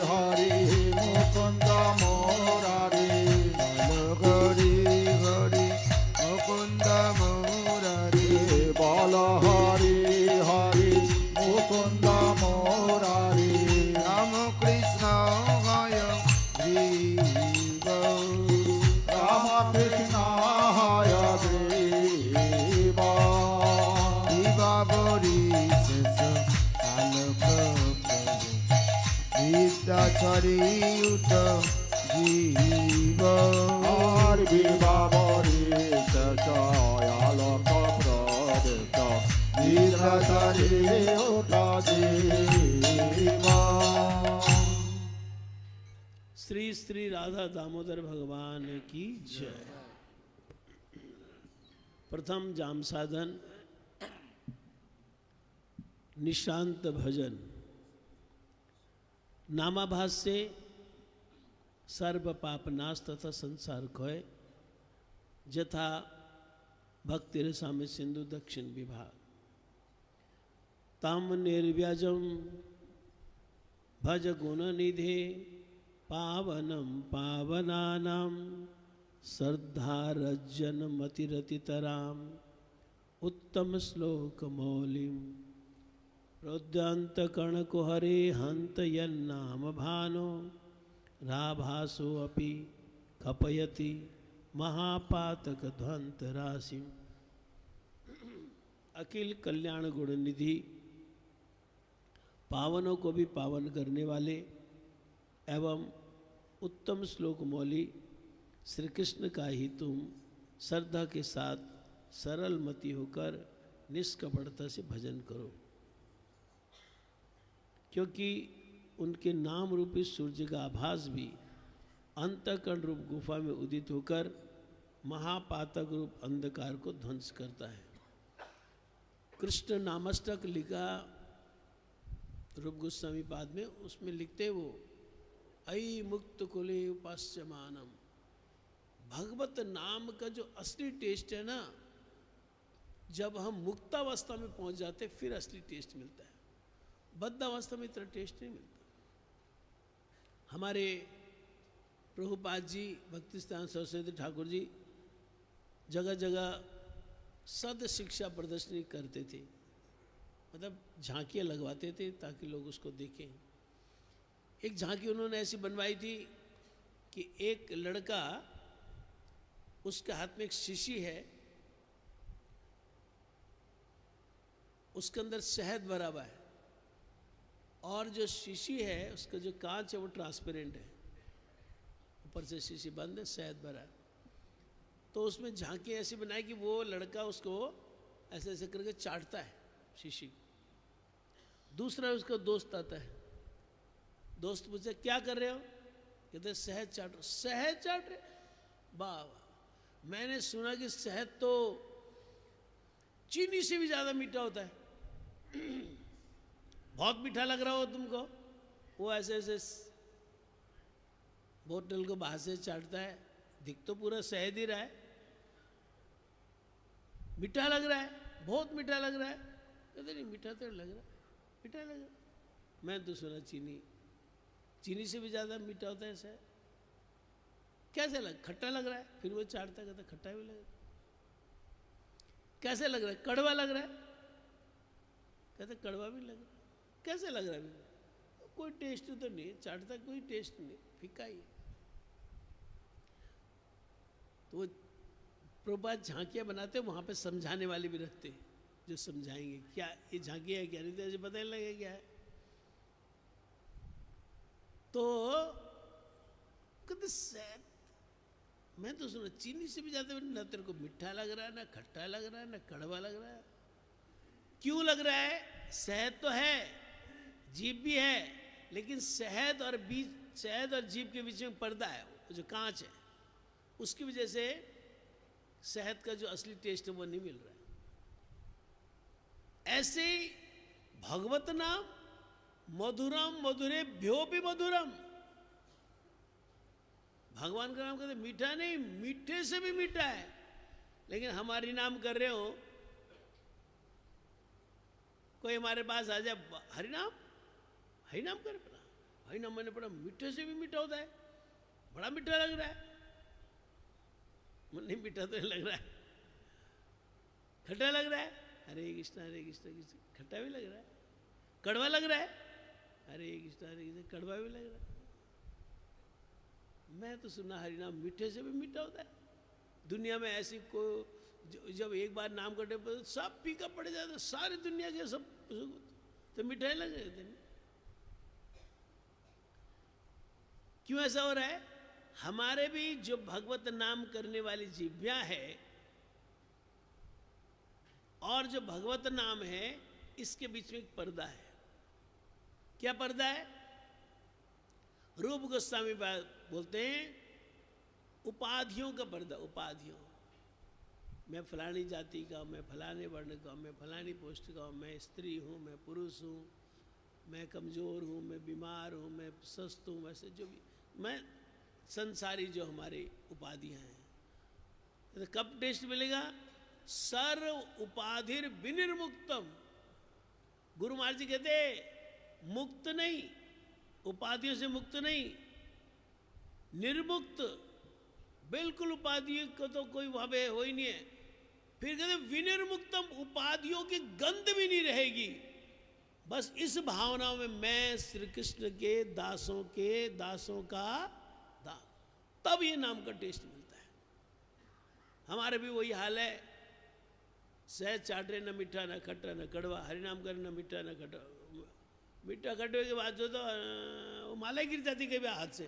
Speaker 3: হরি মুকুন্দ মোরারি
Speaker 2: বল হরি হরি মুকুন্দ মুরারি
Speaker 3: বল হরি হরি মুকুন্দ মোরারি
Speaker 2: রাম কৃষ্ণ হয় গ্রীব
Speaker 3: রাম কৃষ্ণ হয় গ্রীব
Speaker 2: বাবরি শেষ আলোক বিদ্যাচরি উঠ জীব
Speaker 3: আর বিবাবরি জয়ালোক প্রবেশ নিদ্রাচারী উঠ জীব
Speaker 1: श्री श्री राधा दामोदर भगवान की जय। प्रथम जाम साधन निशांत भजन। नामाभास से सर्व पाप नाश तथा संसार खोय जथा भक्ति रसा में सिंधु दक्षिण विभाग ताम निर्व्याजम भज गुण निधे पावनम पावनानाम श्रद्धारजन मतिरतितराम उत्तम श्लोक मौलिम रोद्यांत कर्ण कुहरे हंत यन्नाम भानो राभासो अपि खपयति महापातक ध्वंत राशि। अखिल कल्याण गुण निधि पावनों को भी पावन करने वाले एवं उत्तम श्लोक मौली श्री कृष्ण का ही तुम श्रद्धा के साथ सरल मति होकर निष्कपटता से भजन करो, क्योंकि उनके नाम रूपी सूर्य का आभास भी अंतःकरण रूप गुफा में उदित होकर महापातक रूप अंधकार को ध्वंस करता है। कृष्ण नामष्टक लिखा रूप गोस्वामी पाद में, उसमें लिखते वो अयि मुक्त कुले उपास्यमानम। भगवत नाम का जो असली टेस्ट है ना, जब हम मुक्तावस्था में पहुंच जाते फिर असली टेस्ट मिलता है, बद्धावस्था में इतना टेस्ट नहीं मिलता। हमारे प्रभुपाद जी भक्ति स्थान सरस्वती ठाकुर जी जगह जगह सद शिक्षा प्रदर्शनी करते थे, मतलब झांकियाँ लगवाते थे ताकि लोग उसको देखें। एक झांकी उन्होंने ऐसी बनवाई थी कि एक लड़का, उसके हाथ में एक शीशी है, उसके अंदर शहद भरा हुआ है और जो शीशी है उसका जो कांच है वो ट्रांसपेरेंट है, ऊपर से शीशी बंद है, शहद भरा है। तो उसमें झांकी ऐसी बनाई कि वो लड़का उसको ऐसे ऐसे करके चाटता है शीशी। दूसरा उसका दोस्त आता है, दोस्त पूछे क्या कर रहे हो, कहते शहद चाट रहे, शहद चाट रहे, वाह वाह। मैंने सुना कि शहद तो चीनी से भी ज्यादा मीठा होता है। बहुत मीठा लग रहा हो तुमको, वो ऐसे ऐसे बोतल को बाहर से चाटता है, दिख तो पूरा शहद ही रहा है, मीठा लग रहा है, बहुत मीठा लग रहा है। कहते नहीं मीठा तो लग रहा है, मीठा लग रहा है। मैं तो सुना चीनी से भी ज्यादा मीठा होता है शहद। कैसे खट्टा लग रहा है, फिर वो चाटता, कहता खट्टा भी लग रहा है। कैसे लग रहा है, कड़वा लग रहा है, कहते कड़वा भी लग रहा है। कैसे लग रहा है, कोई टेस्ट तो नहीं है, चाटता कोई टेस्ट नहीं, फीका ही है। तो वो प्रभुपाद झांकियां बनाते हैं, वहां पे समझाने वाले भी रखते हैं जो समझाएंगे क्या ये झांकी है, क्या नहीं, तो ऐसे पता नहीं लगे क्या है। तो कहते शहद, मैं तो सुना चीनी से भी ज्यादा, ना तेरे को मीठा लग रहा है, ना खट्टा लग रहा है, ना कड़वा लग रहा है। क्यों लग रहा है? शहद तो है, जीभ भी है, लेकिन शहद और जीभ के बीच में पर्दा है, वो जो कांच है, उसकी वजह से शहद का जो असली टेस्ट है वो नहीं मिल रहा है। ऐसे भगवत नाम मधुरम मधुरे भ्यो भी मधुरम। भगवान का नाम कहते मीठा नहीं, मीठे से भी मीठा है। लेकिन हमारी नाम कर रहे हो, कोई हमारे पास आ जाए, हरिनाम हरिनाम कर पड़ा, हरिनाम मैंने पढ़ा, मीठे से भी मीठा होता है, बड़ा मीठा लग रहा है। नहीं मीठा तो नहीं लग रहा है, खट्टा लग रहा है, हरे कृष्णा कृष्ण, खट्टा भी लग रहा है। कड़वा लग रहा है, हरे कृष्णा कड़वा भी लग रहा है। मैं तो सुना हरिनाम मीठे से भी मीठा होता है। दुनिया में ऐसी को जब एक बार नाम करते सब फीका पड़ जाता, सारी दुनिया के सब तो मिठाई लग रहे थे। क्यों ऐसा हो रहा है? हमारे भी जो भगवत नाम करने वाली जिह्वा है और जो भगवत नाम है, इसके बीच में एक पर्दा है। क्या पर्दा है? रूप गोस्वामी बोलते हैं उपाधियों का पर्दा। उपाधियों, मैं फलानी जाति का, मैं फलाने वर्ण का, मैं फलानी पोस्ट का, मैं स्त्री हूँ, मैं पुरुष हूँ, मैं कमज़ोर हूँ, मैं बीमार हूँ, मैं स्वस्थ हूँ, वैसे जो भी मैं संसारी जो हमारी उपाधियाँ हैं। तो कब टेस्ट मिलेगा? सर्व उपाधिर विनिर्मुक्तम। गुरु महाराज जी कहते मुक्त नहीं, उपाधियों से मुक्त नहीं, निर्मुक्त, बिल्कुल उपाधियों को तो कोई भावे हो ही नहीं है। फिर कहते विनिर्मुक्तम, उपाधियों की गंध भी नहीं रहेगी। बस इस भावना में मैं श्री कृष्ण के दासों का दास, तब ये नाम का टेस्ट मिलता है। हमारे भी वही हाल है, सहज चाटे न मीठा न खट्टा न कड़वा, हरिनाम करे न मीठा न खट्टा। मीठा खट्टे के बाद जो तो वो माला गिर जाती कभी हाथ से,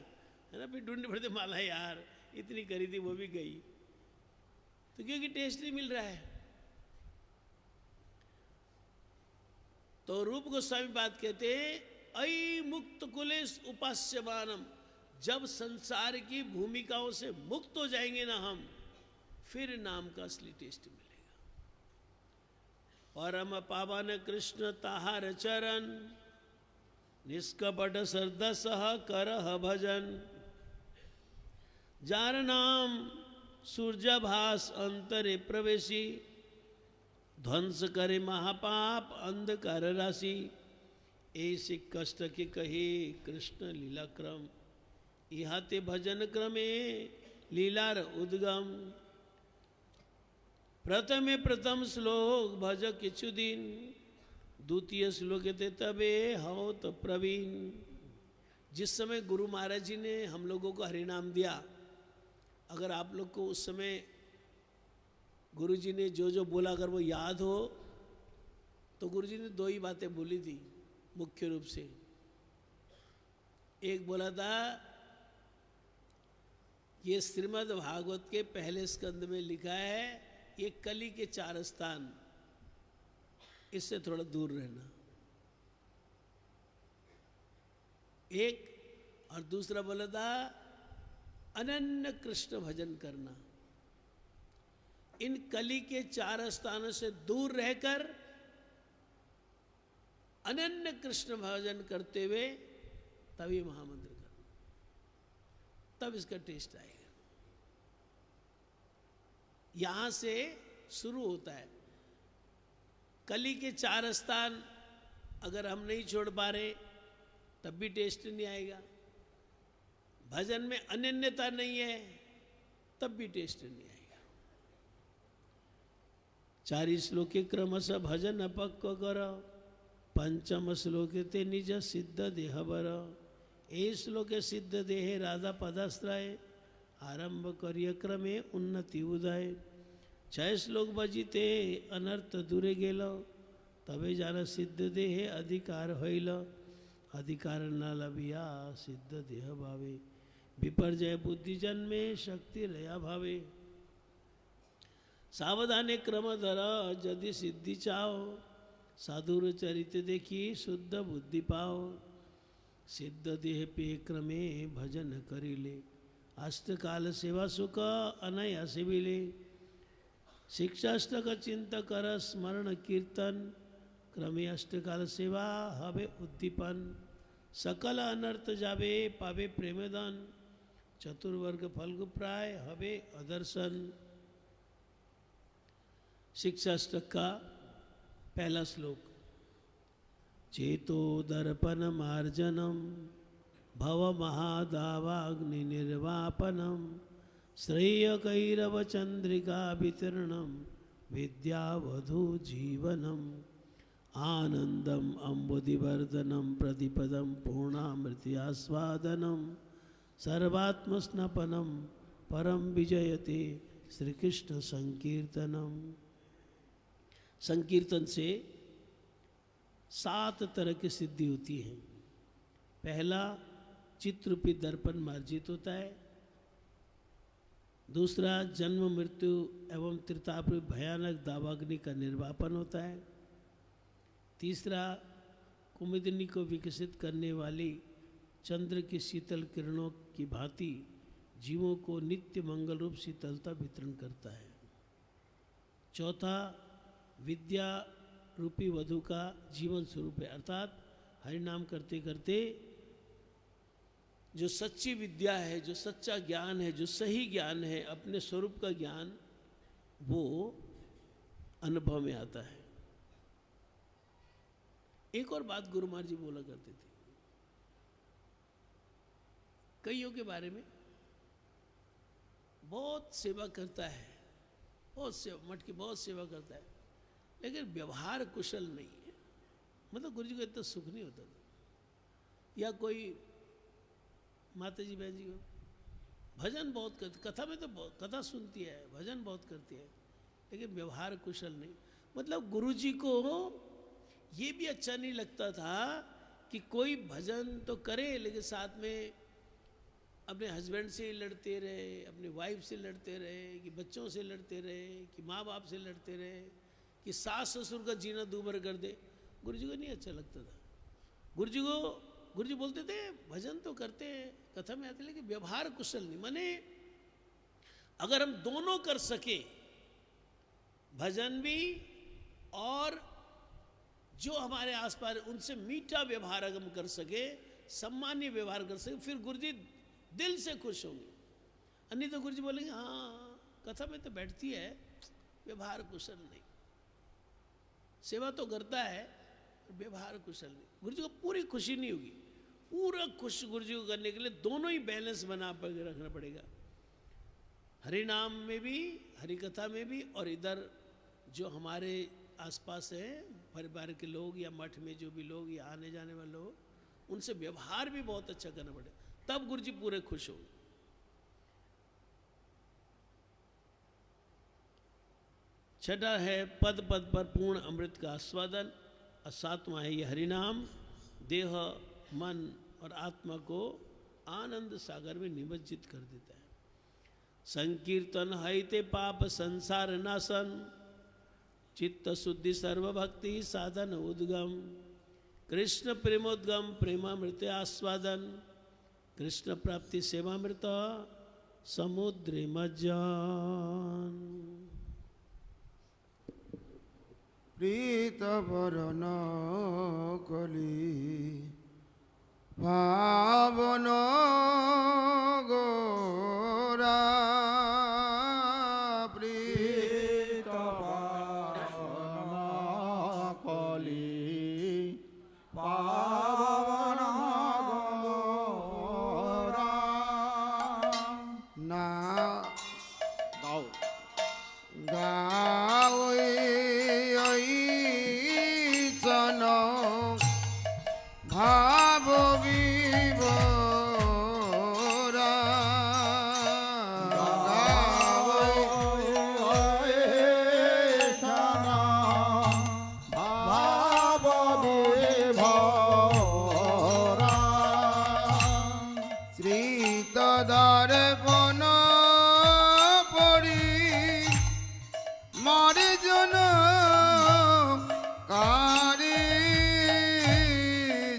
Speaker 1: है ना, फिर ढूंढनी पड़ती माला, यार इतनी करी थी वो भी गई। तो क्योंकि टेस्ट नहीं मिल रहा है। तो रूप गोस्वामी बात कहते अई मुक्त कुलेश उपास्यमानम, जब संसार की भूमिकाओं से मुक्त हो जाएंगे ना हम, फिर नाम का असली टेस्ट मिलेगा। परम पावन कृष्ण ताहार चरण, निष्कपट श्रद्धा सह करह भजन। जार नाम सूर्यभास अंतरे प्रवेशी, ध्वंस करे महापाप अंधकार राशि। ऐसे कष्ट के कहे कृष्ण लीला क्रम, इहाते भजन क्रमे लीलार उद्गम। प्रथम श्लोक भज किछु दिन, द्वितीय श्लोक थे तबे हो तो प्रवीण। जिस समय गुरु महाराज जी ने हम लोगों को हरिनाम दिया, अगर आप लोग को उस समय गुरु जी ने जो जो बोला अगर वो याद हो, तो गुरु जी ने दो ही बातें बोली थी मुख्य रूप से। एक बोला था ये श्रीमद् भागवत के पहले स्कंद में लिखा है, ये कली के 4 स्थान, इससे थोड़ा दूर रहना। एक, और दूसरा बोला था अनन्य कृष्ण भजन करना। इन कली के 4 स्थानों से दूर रहकर अनन्य कृष्ण भजन करते हुए तभी महामंत्र करना, तब इसका टेस्ट आएगा। यहां से शुरू होता है। कली के 4 स्थान अगर हम नहीं छोड़ पा रहे तब भी टेस्ट नहीं आएगा। भजन में अनन्यता नहीं है तब भी टेस्ट नहीं आएगा। 4 श्लोके क्रमशः भजन अपक्व कर, 5म श्लोके ते निज सिद्ध देह बर, ए श्लोके सिद्ध देहे राधा पदाश्रय, आरंभ करिय क्रमे उन्नति उदय, 6 श्लोक बजिते अनर्थ दूरे गेल, तबे जान सिद्ध देहे अधिकार होइल, अधिकार न लभिया सिद्ध देह भावे, विपर्जय बुद्धि जन्मे शक्ति रया भावे, सावधाने क्रम धर यदि सिद्धि चाहो, साधुर चरित देखी शुद्ध बुद्धि पाओ, सिद्ध देह पे क्रमे भजन करिले, अष्टकाल सेवा सुख अनायास मिले, शिक्षाष्टक चिंत कर स्मरण कीर्तन, क्रमे अष्टकाल सेवा हवे उद्दीपन, सकल अनर्थ जावे पावे प्रेमदान, चतुर्वर्ग फल्गु प्राय हवे अदर्शन। शिक्षाष्टक का पहला श्लोक, चेतो दर्पण मार्जनम भव महादावाग्नि निर्वापनम, श्रेय कैरव चंद्रिका वितरणम, विद्यावधु जीवनम, आनंदम अम्बुदिवर्धनम, प्रतिपदम पूर्णामृत्यास्वादनम, सर्वात्मस्नपनम, परम विजयते श्री कृष्ण संकीर्तनम। संकीर्तन से 7 तरह की सिद्धि होती है। पहला, चित्रूपी दर्पण मार्जित होता है। दूसरा, जन्म मृत्यु एवं त्रिताप भयानक दावाग्नि का निर्वापन होता है। तीसरा, कुमुदिनी को विकसित करने वाली चंद्र की शीतल किरणों की भांति जीवों को नित्य मंगल रूप शीतलता वितरण करता है। चौथा, विद्या रूपी वधु का जीवन स्वरूप है, अर्थात हरिनाम करते करते जो सच्ची विद्या है, जो सच्चा ज्ञान है, जो सही ज्ञान है, अपने स्वरूप का ज्ञान, वो अनुभव में आता है। एक और बात गुरु महाराज जी बोला करते थे कईयों के बारे में, बहुत सेवा करता है, बहुत सेवा, मठ की बहुत सेवा करता है, लेकिन व्यवहार कुशल नहीं है। मतलब गुरु जी को इतना सुख नहीं होता था। या कोई माता जी बहन जी को भजन बहुत करती, कथा में तो कथा सुनती है, भजन बहुत करती है, लेकिन व्यवहार कुशल नहीं। मतलब गुरु जी को ये भी अच्छा नहीं लगता था कि कोई भजन तो करे लेकिन साथ में अपने हस्बैंड से लड़ते रहे, अपनी वाइफ से लड़ते रहे, कि बच्चों से लड़ते रहे, कि माँ बाप से लड़ते रहे, कि सास ससुर का जीना दूभर कर दे। गुरु जी को नहीं अच्छा लगता था। गुरु जी बोलते थे भजन तो करते हैं, कथा में आते, लेकिन व्यवहार कुशल नहीं। माने अगर हम दोनों कर सके, भजन भी और जो हमारे आसपास उनसे मीठा व्यवहार अगर हम कर सके, सम्मानीय व्यवहार कर सके, फिर गुरु जी दिल से खुश होंगे। नहीं तो गुरु जी बोलेंगे हाँ कथा में तो बैठती है, व्यवहार कुशल नहीं, सेवा तो करता है, व्यवहार कुशल नहीं। गुरु जी को पूरी खुशी नहीं होगी। पूरा खुश गुरु जी को करने के लिए दोनों ही बैलेंस बना कर रखना पड़ेगा। हरि नाम में भी, हरि कथा में भी, और इधर जो हमारे आसपास है परिवार के लोग या मठ में जो भी लोग या आने जाने वाले लोग, उनसे व्यवहार भी बहुत अच्छा करना पड़ेगा, तब गुरु जी पूरे खुश होंगे। छठा है पद पद पर पूर्ण अमृत का आस्वादन, और 7वां है ये हरिनाम देह, मन और आत्मा को आनंद सागर में निमज्जित कर देता है। संकीर्तन है ते पाप संसार नाशन, चित्त शुद्धि सर्वभक्ति साधन उद्गम, कृष्ण प्रेमोद्गम प्रेमामृत आस्वादन, कृष्ण प्राप्ति सेवामृत समुद्री मज्जन
Speaker 2: प्रीत बरन कली पावन गोरा प्रीत
Speaker 3: কলি পাবন গোরা
Speaker 2: না
Speaker 3: গাও
Speaker 2: গাওই চন ভাব বিভোরা শ্রীতদার বন পড়ি মারে জন কারে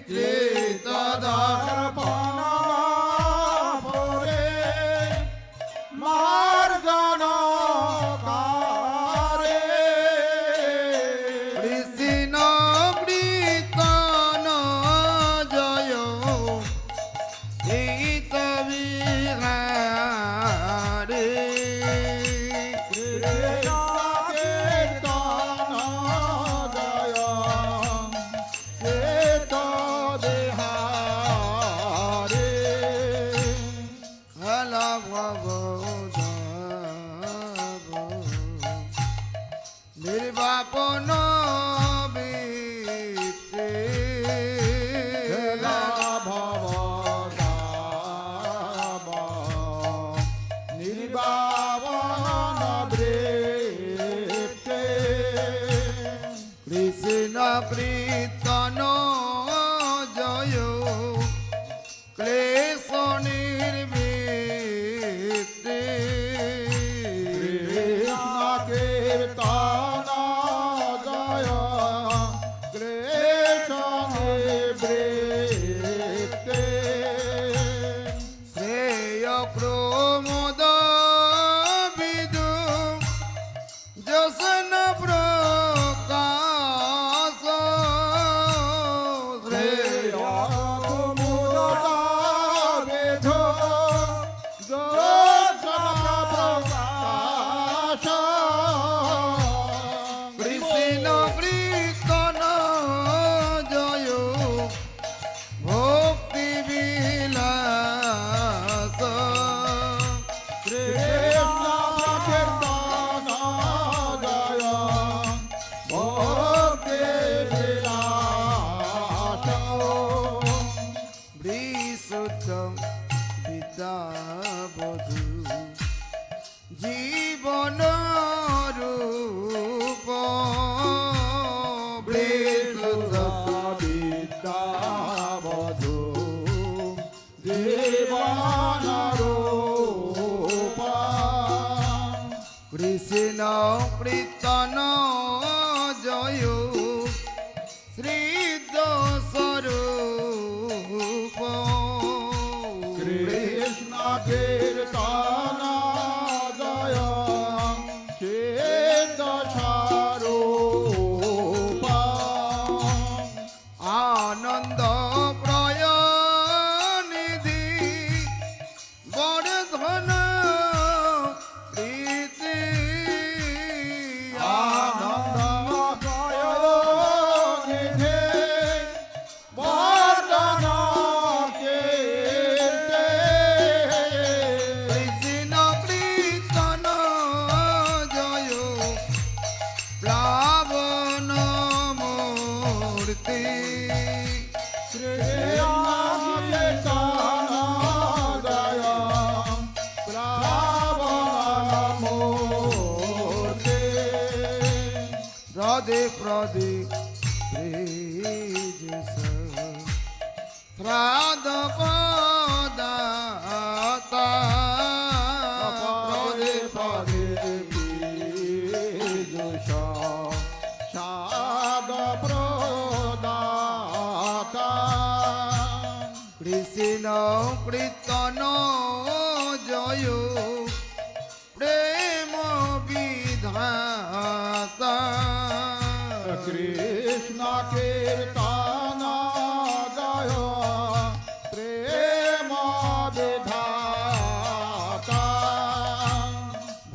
Speaker 2: শ্রীতদার কৃষ্ণ কীর্তন জয় গীত বিহারে হলা ভবদাব নির্বাপন বৃত্তে কৃষ্ণ কীর্তন জয় ক্লেশ নির্বৃত্তে শ্রেয় প্রমোদ বিদু যশন প্রকাশ শ্রেয় কৃষ্ণ কীর্তন জয় ভক্তি বিলাস বিশুদ্ধ বিদ্যাবধূ জীবন রূপ বিশুদ্ধ কৃষ্ণ কীর্তন জয় শ্রীদস্বরূপ
Speaker 3: কৃষ্ণ কীর্তন জয় চেতসারূপ
Speaker 2: আনন্দ প্রয় নিধি বর্ধন প্রীতি কৃষ্ণ কীর্তন জয় প্লাবন মূর্তি রাধে প্রদে রাধ পদাতা রাধে প্রদে কৃষ্ণ কীর্তন জয় প্রেম বিধাতা
Speaker 3: কৃষ্ণ কীর্তন জয় প্রেম বিধাতা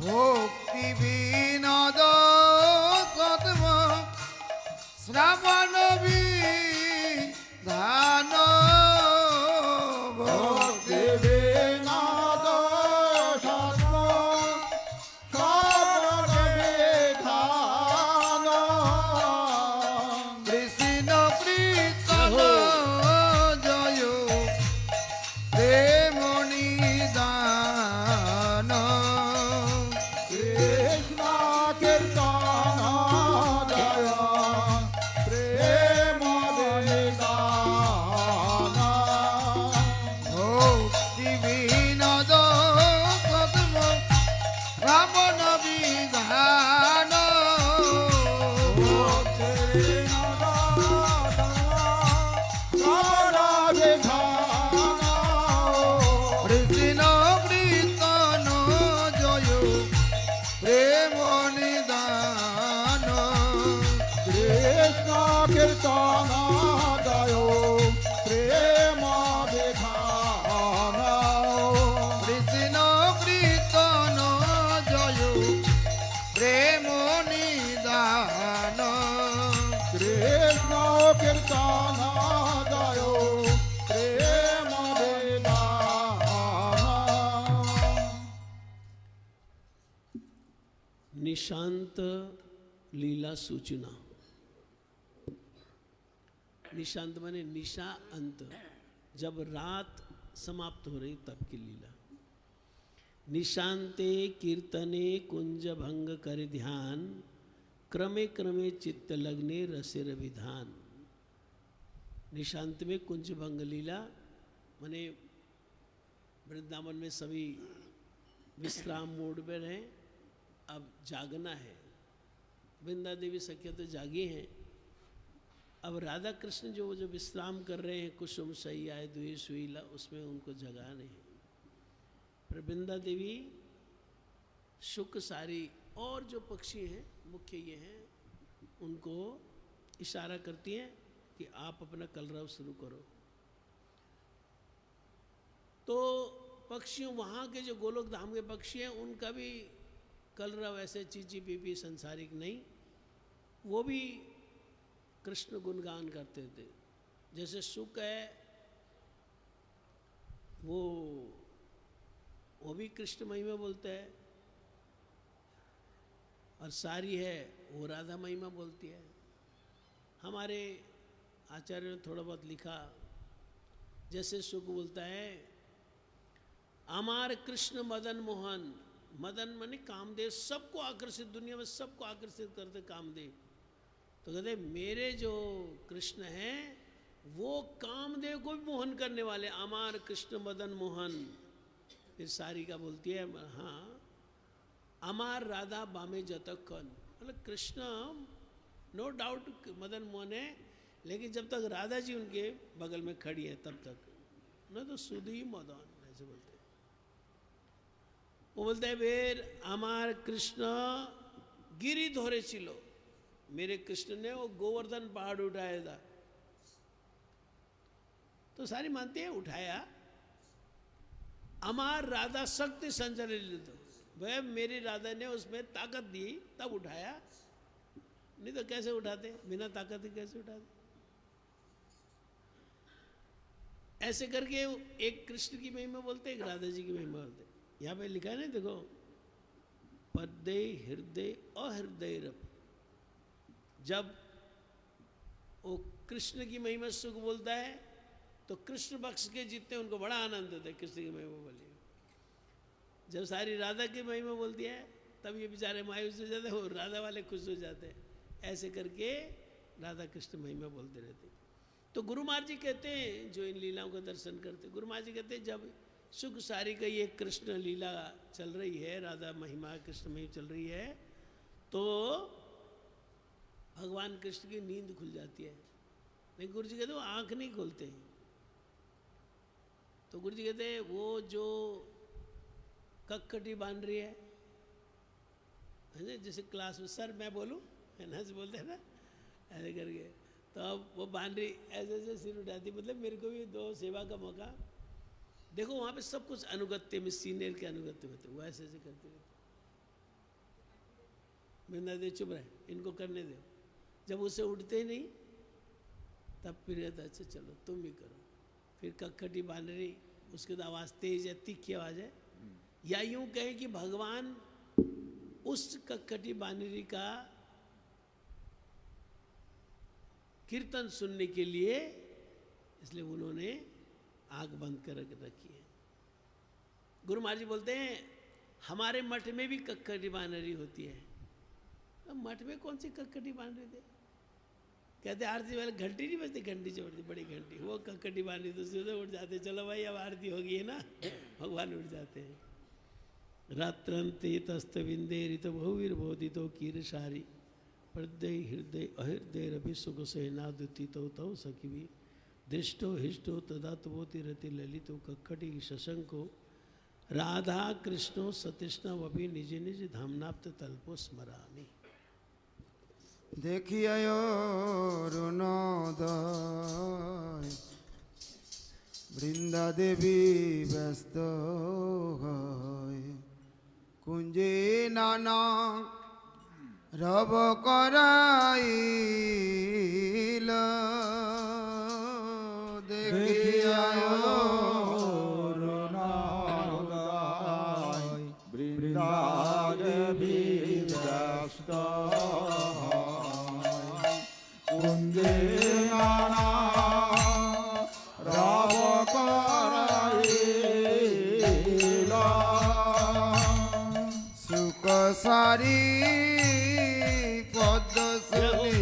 Speaker 2: ভক্তি বিনোদ সত্ব শ্রবণ বিধান
Speaker 3: ভক্তি বিনোদ সত্য সবর বিধান
Speaker 2: কৃষ্ণ কীর্তন জয় প্রেম নিদান
Speaker 3: কৃষ্ণ কীর্তন জয় প্রেম বিধান
Speaker 2: ভক্তি বিনোদ সত্ব শ্রবণ বিধান কৃষ্ণ কীর্তন জয় প্রেম নিদান
Speaker 3: কৃষ্ণ কীর্তন জয় প্রেম বিধান
Speaker 2: কৃষ্ণ কীর্তন জয় প্রেম নিদান
Speaker 3: কৃষ্ণ কীর্তন জয় প্রেম বিধান
Speaker 1: निशांत लीला सूचना। निशांत माने निशा अंत, जब रात समाप्त हो रही तब की लीला। निशांते कीर्तने कुंज भंग कर ध्यान, क्रमे क्रमे चित्त लग्ने रसिर विधान। निशांत में कुंज भंग लीला माने वृंदावन में सभी विश्राम मोड में रहे, अब जागना है। वृंदा देवी सखिया तो जागी हैं, अब राधा कृष्ण जो विश्राम कर रहे हैं कुसुम सैया द्वे सुईला, उसमें उनको जगाने हैं। पर वृंदा देवी शुक सारी और जो पक्षी हैं मुख्य ये हैं, उनको इशारा करती हैं कि आप अपना कलरव शुरू करो। तो पक्षियों वहाँ के जो गोलोक धाम के पक्षी हैं उनका भी कलरव ऐसे चीची पीपी संसारिक नहीं, वो भी कृष्ण गुणगान करते थे। जैसे सुख है वो भी कृष्ण महिमा बोलता है, और सारी है वो राधा महिमा बोलती है। हमारे आचार्य ने थोड़ा बहुत लिखा, जैसे सुख बोलता है अमार कृष्ण मदन मोहन, मदन माने कामदेव, सबको आकर्षित, दुनिया में सबको आकर्षित करते कामदेव। तो कहते मेरे जो कृष्ण हैं वो कामदेव को भी मोहन करने वाले, अमार कृष्ण मदन मोहन। फिर सारिका बोलती है हाँ अमार राधा बामे जतक कन, मतलब कृष्ण नो डाउट मदन मोहन है, लेकिन जब तक राधा जी उनके बगल में खड़ी है तब तक, न तो सुधी मदन ऐसे बोलते। वो बोलते हैं फिर अमार कृष्ण गिरी धोरे चिलो, मेरे कृष्ण ने वो गोवर्धन पहाड़ उठाया था। तो सारी मानते हैं उठाया। अमार राधा शक्ति संचरित, वह मेरी राधा ने उसमें ताकत दी तब उठाया, नहीं तो कैसे उठाते, बिना ताकत ही कैसे उठाते। ऐसे करके एक कृष्ण की महिमा बोलते, एक राधा जी की महिमा बोलते। यहाँ पे लिखा है ना, देखो पद्य हृदय अहृदय रप, जब वो कृष्ण की महिमा सुख बोलता है तो कृष्ण पक्ष के जितने उनको बड़ा आनंद होता है कृष्ण की महिमा बोली। जब सारी राधा की महिमा बोलती है तब ये बेचारे मायूस हो जाते हैं, वो राधा वाले खुश हो जाते हैं। ऐसे करके राधा कृष्ण महिमा बोलते रहते। तो गुरु महाराज जी कहते हैं, जो इन लीलाओं का दर्शन करते, गुरु महाराज जी कहते हैं जब सुख सारी का ये कृष्ण लीला चल रही है, राधा महिमा कृष्ण महिमा चल रही है, तो भगवान कृष्ण की नींद खुल जाती है। लेकिन गुरु जी कहते वो आँख नहीं खोलते हैं, तो गुरु जी कहते हैं वो जो कक्कटी बांध रही है ना, जैसे क्लास में सर मैं बोलूँ है ना, ऐसे बोलते हैं ना ऐसे करके, तो अब वो बांध रही ऐसे ऐसे सिर उठाती, मतलब मेरे को भी दो सेवा का मौका। देखो वहाँ पे सब कुछ अनुगत्य में, सीनियर के अनुगत्य में थे, वो ऐसे ऐसे करते रहते। मैं दे चुप रहे, इनको करने दो। जब उसे उठते ही नहीं तब फिर कहता अच्छा चलो तुम भी करो। फिर कक्कटी बांध रही, उसके बाद आवाज़ तेज है, तीखी आवाज़ है, या यूं कहें कि भगवान उस कक्कटी बांधरी का कीर्तन सुनने के लिए, इसलिए उन्होंने आंख बंद कर रखी है। गुरु महाराज जी बोलते हैं हमारे मठ में भी कक्कटी बांधरी होती है। तो मठ में कौन सी कक्कटी बांध रहे थे? कहते आरती वाले घंटी नहीं बजती, घंटी चढ़ती बड़ी घंटी, वो कक्कटी बांधी तो सीधे उठ जाते, चलो भाई अब आरती होगी है ना, भगवान उठ जाते हैं। रात्रंते तस्तविंदेरितो बहुवीर्बोधितो कीरसारी प्रदय हृदय अहृदय रवि सुख सेनादुतितो तौ सखिवी दृष्टो हिष्टो तदा तवोति रति ललितो कक्कटी शशंको राधा कृष्णो सतृष्ण वपि निज निज धामनाप्त तल्पो स्मरामि।
Speaker 2: দেখিয়ায় অরুণোদয় বৃন্দা দেবী ব্যস্ত হয় কুঞ্জে নানা রব করাইল দেখিয়ায়
Speaker 3: অরুণোদয় বৃন্দা দেবী ব্যস্ত কুঞ্জে নানা রব করাইল
Speaker 2: সুখ সারি পদ্ম শুনি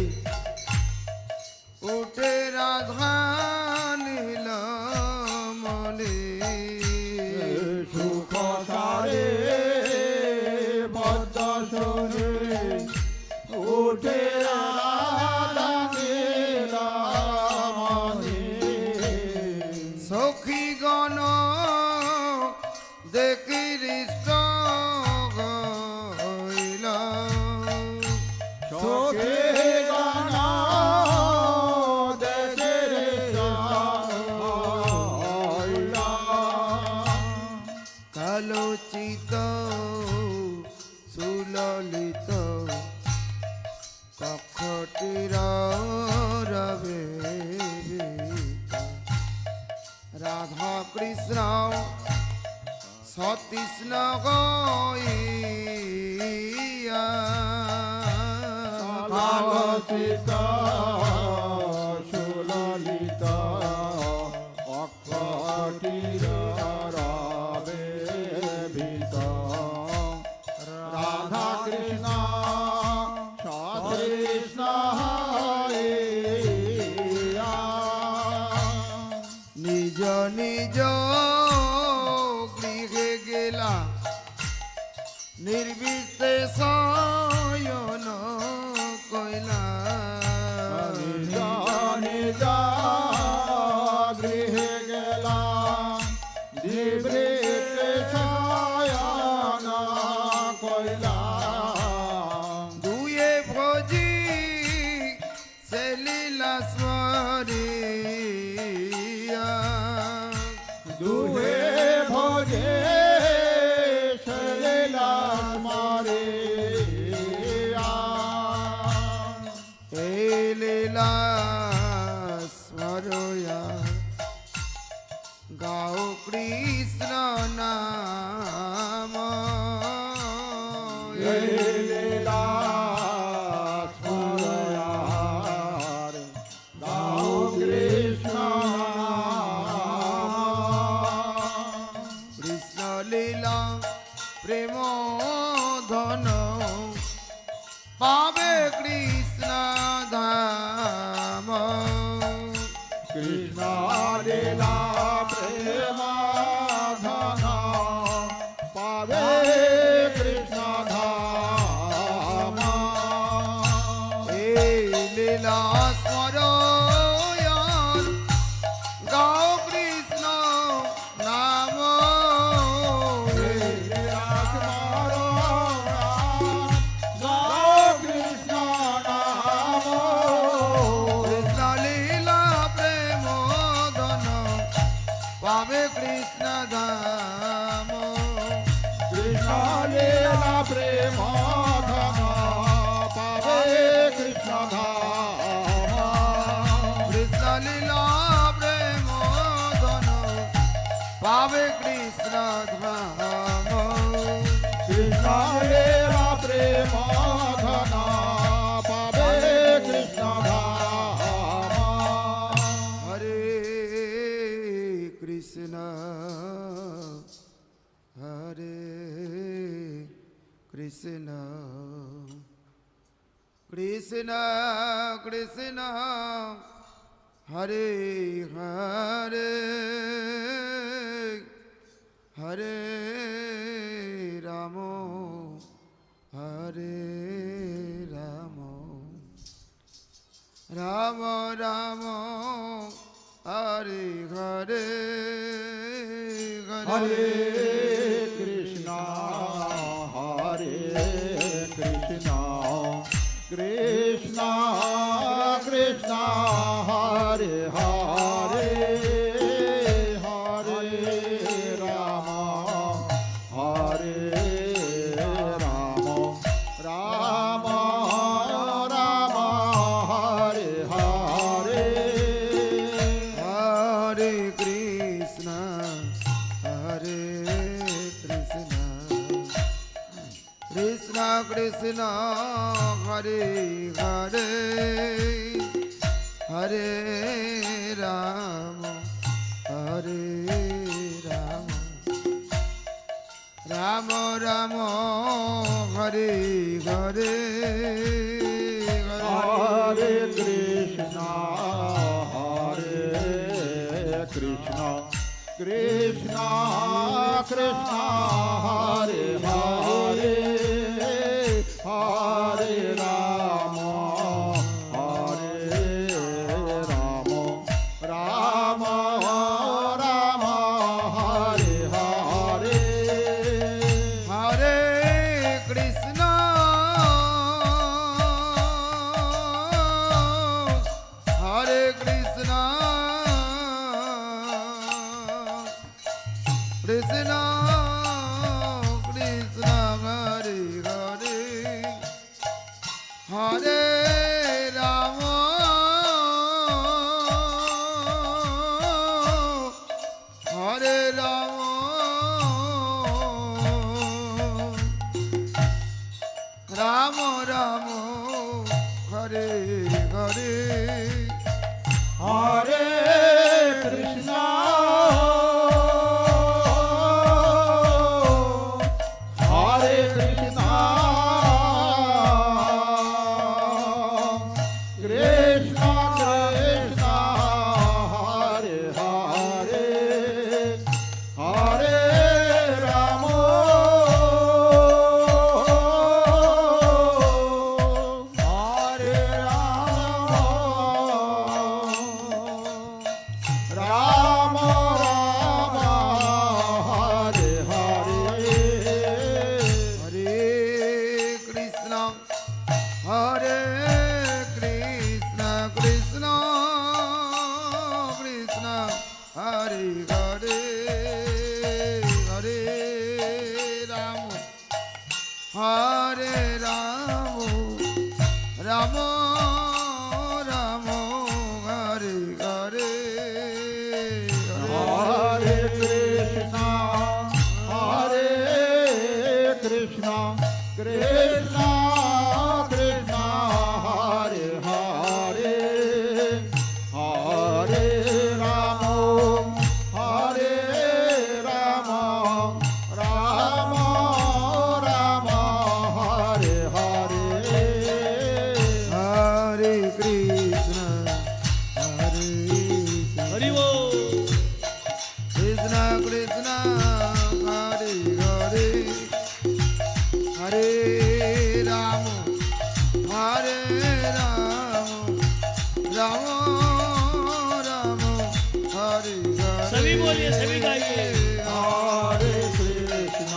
Speaker 2: উঠে রাধা নীল মনে
Speaker 3: সুখ সারে পদ্ম শুনি উঠে
Speaker 2: সখী গণ দেখি হৃষ্ট হইল
Speaker 3: সখী গণ দেখি হৃষ্ট হইল
Speaker 2: কালোচিত সুললিত কক্ষটির রবে রাধা কৃষ্ণ সতৃষ্ণ গইয়া
Speaker 3: কালোচিত সুললিত অক্ষটির রবে ভীত রাধা কৃষ্ণ সতৃষ্ণ হইয়া
Speaker 2: নিজ নিজ গৃহে গেলা নির্বিশেষ শয়ন কইলা
Speaker 3: নিজ নিজ গৃহে গেলা নিবৃত্তে শয়ন কইলা
Speaker 2: দুয়ে ভোজি সে লীলা স্মরিয়া
Speaker 3: দুহে ভোজে শলীলা স্মরিয়া
Speaker 2: এই লীলা স্মরয়া গাও কৃষ্ণ নাম
Speaker 3: এই লীলা স্মরয়ার গাও কৃষ্ণ
Speaker 2: কৃষ্ণ লীলা প্রেম ধন পাবে কৃষ্ণ ধাম
Speaker 3: কৃষ্ণ লীলা প্রেম ধন পাবে কৃষ্ণ ধাম
Speaker 2: এই লীলা স্মরয়ান গাও কৃষ্ণ પાવે કૃષ્ણ ધામ
Speaker 3: કૃષ્ણેરા પ્રેમ ધના પાવે કૃષ્ણ ધામ
Speaker 2: હરે કૃષ્ણ હરે કૃષ્ણ કૃષ્ણ કૃષ્ણ હરે હરે હરે રામો હરે રામો રામ રામ હરે હરે
Speaker 3: હરે કૃષ્ણ હરે કૃષ્ણ કૃષ્ણ કૃષ્ણ હરે હરે હરે રામ હરે રામ રામ રામ હરે હરે
Speaker 2: હરે કૃષ્ણ હરે કૃષ્ણ કૃષ્ણ કૃષ્ણ હરે હરે હરે રામ હરે રામ રામ રામ હરે હરે
Speaker 3: હરે કૃષ્ણ હરે કૃષ્ણ કૃષ્ણ કૃષ્ણ હરે હરે હરે રામ હરે રામ રામ રામ હરે હરે
Speaker 2: હરે કૃષ્ણ હરે કૃષ્ણ કૃષ્ણ કૃષ્ણ હરે હરે હરે રામ હરે રામ રામ રામ હરે હરે
Speaker 3: હરે કૃષ્ણ હરે કૃષ્ણ કૃષ્ણ કૃષ્ણ હરે હરે હરે રામ હરે રામ રામ રામ હરે હરે
Speaker 2: હરે કૃષ્ણ હરે કૃષ્ણ કૃષ્ણ કૃષ્ણ હરે હરે હરે રામ હરે રામ રામ રામ હરે હરે
Speaker 3: હરે કૃષ્ણ હરે કૃષ્ણ કૃષ્ણ કૃષ્ણ હરે હરે હરે રામ હરે રામ રામ રામ હરે હરે
Speaker 2: હરે કૃષ્ણ હરે
Speaker 1: હરિ બોલ.
Speaker 2: કૃષ્ણ કૃષ્ણ હરે હરે હરે રામ હરે રામ રામ રામ હરે હરે
Speaker 1: सभी बोलिए, सभी गाइए.
Speaker 3: हरे कृष्ण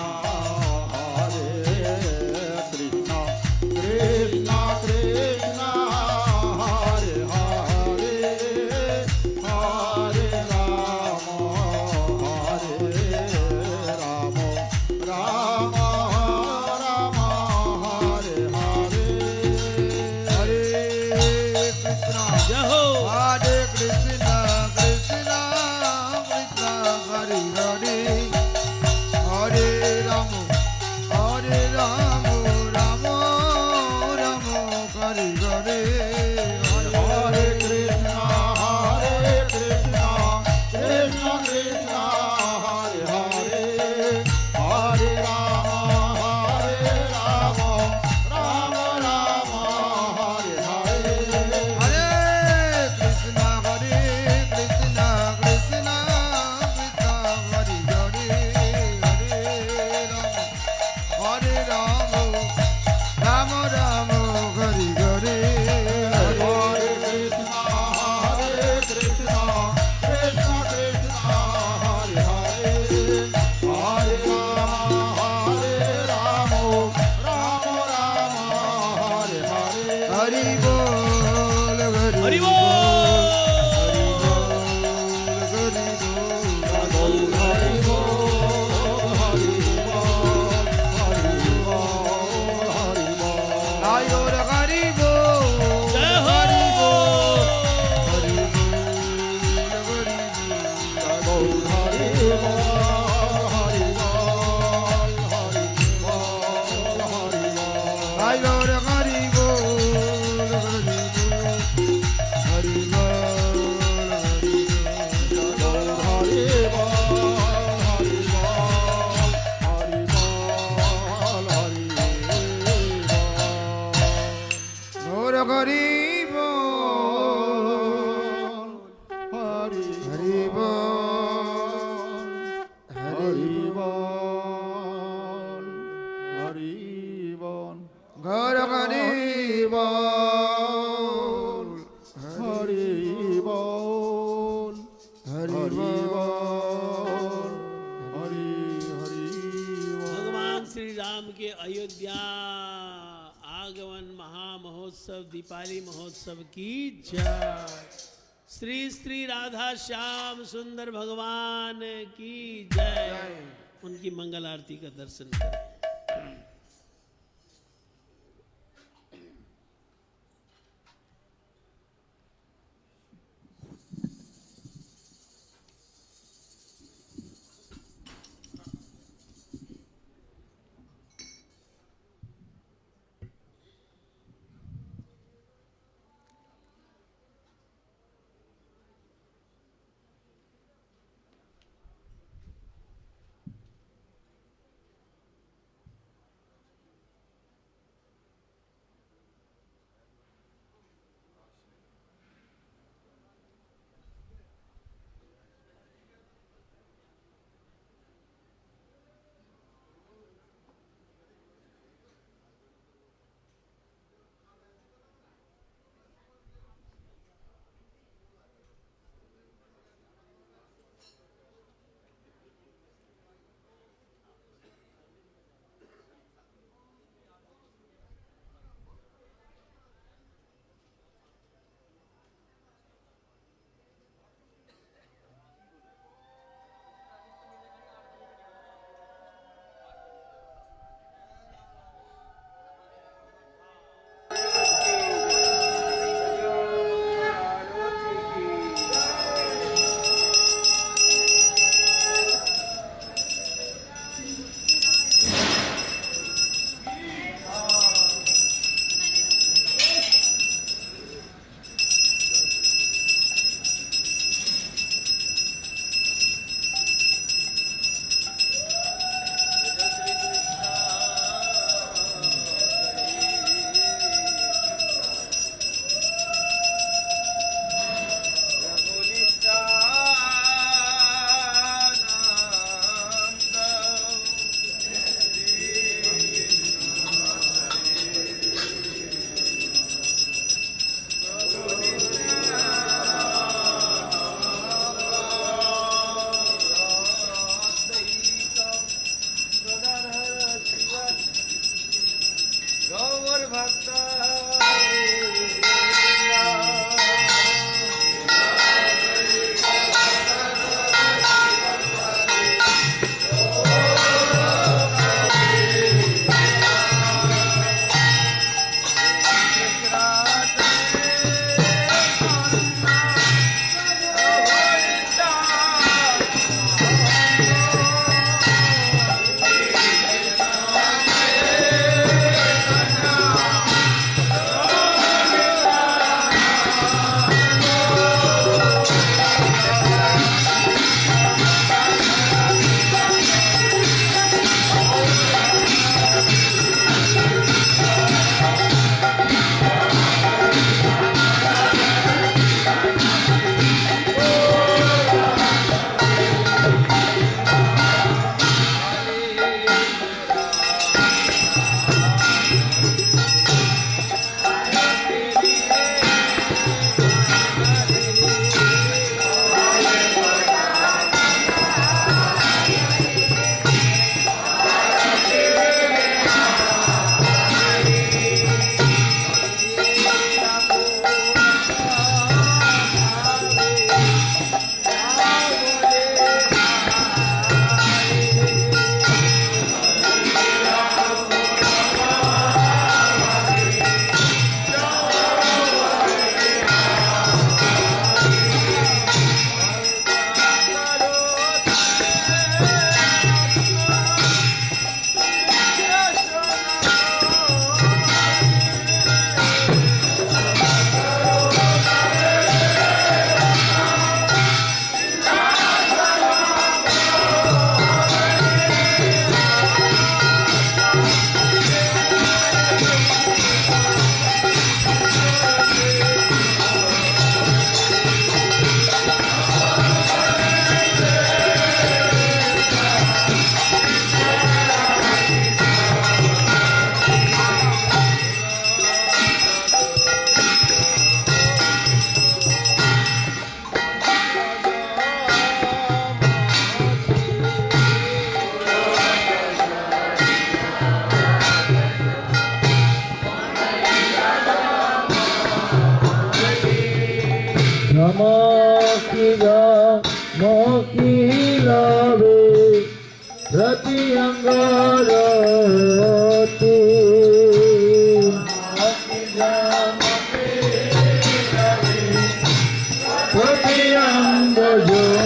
Speaker 3: हरे कृष्ण कृष्ण कृष्ण हरे हरे हरे राम राम राम हरे हरे
Speaker 2: बोल
Speaker 1: हरि बोल। जय हो।
Speaker 2: घर हरि बोल हरि बोल
Speaker 1: भगवान श्री राम के अयोध्या आगमन महामहोत्सव दीपावली महोत्सव की जय। श्री श्री राधा श्याम सुंदर भगवान की जय। उनकी मंगल आरती का दर्शन करें।
Speaker 3: মকিলবে প্রতি অঙ্গরতি প্রতি অঙ্গ জ্যোতি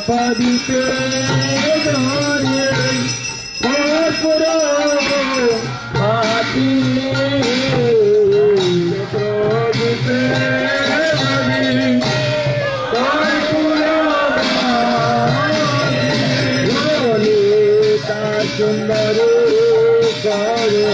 Speaker 3: পদিতে কর্পূর মাটি প্রদীপে কর্পূর তার সুন্দর করে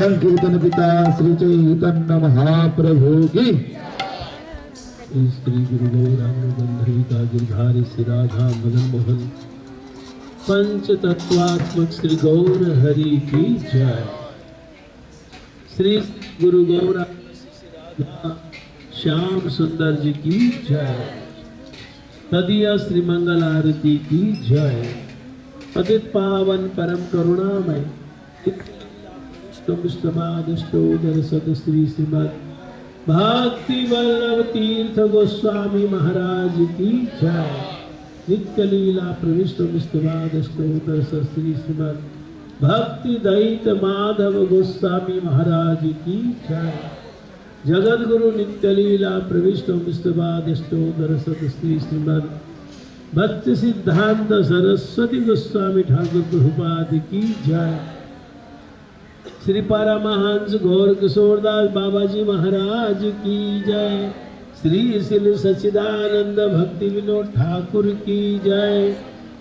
Speaker 3: संकीर्तन पिता श्री चैतन्य महाप्रभु की।
Speaker 1: श्री गुरु गौरांगधरिका गिरधारी श्री राधा मदन मोहन पंच तत्वात्मक श्री गौर हरि की जय। श्री गुरु गौरांग श्री राधा श्याम सुंदर जी की जय। तदीय श्री मंगल आरती की जय। पतित पावन परम करुणामय विष्णुष्टमादष्टोदर सत श्री श्रीमद भक्ति वल्लभ तीर्थ गोस्वामी महाराज की जय। नित्य लीला प्रविष्ट विष्णुवादष्टोदर सत श्री श्रीमद भक्ति दैत माधव गोस्वामी महाराज की जय। जगत गुरु नित्य लीला प्रविष्ट विष्णुवादष्टोदर सत श्री श्रीमद भक्ति सिद्धांत सरस्वती गोस्वामी ठाकुर प्रभुपाद की जय। श्री परमहंस गौर किशोरदास बाबा जी महाराज की जय। श्री श्री सच्चिदानंद भक्ति विनोद ठाकुर की जय।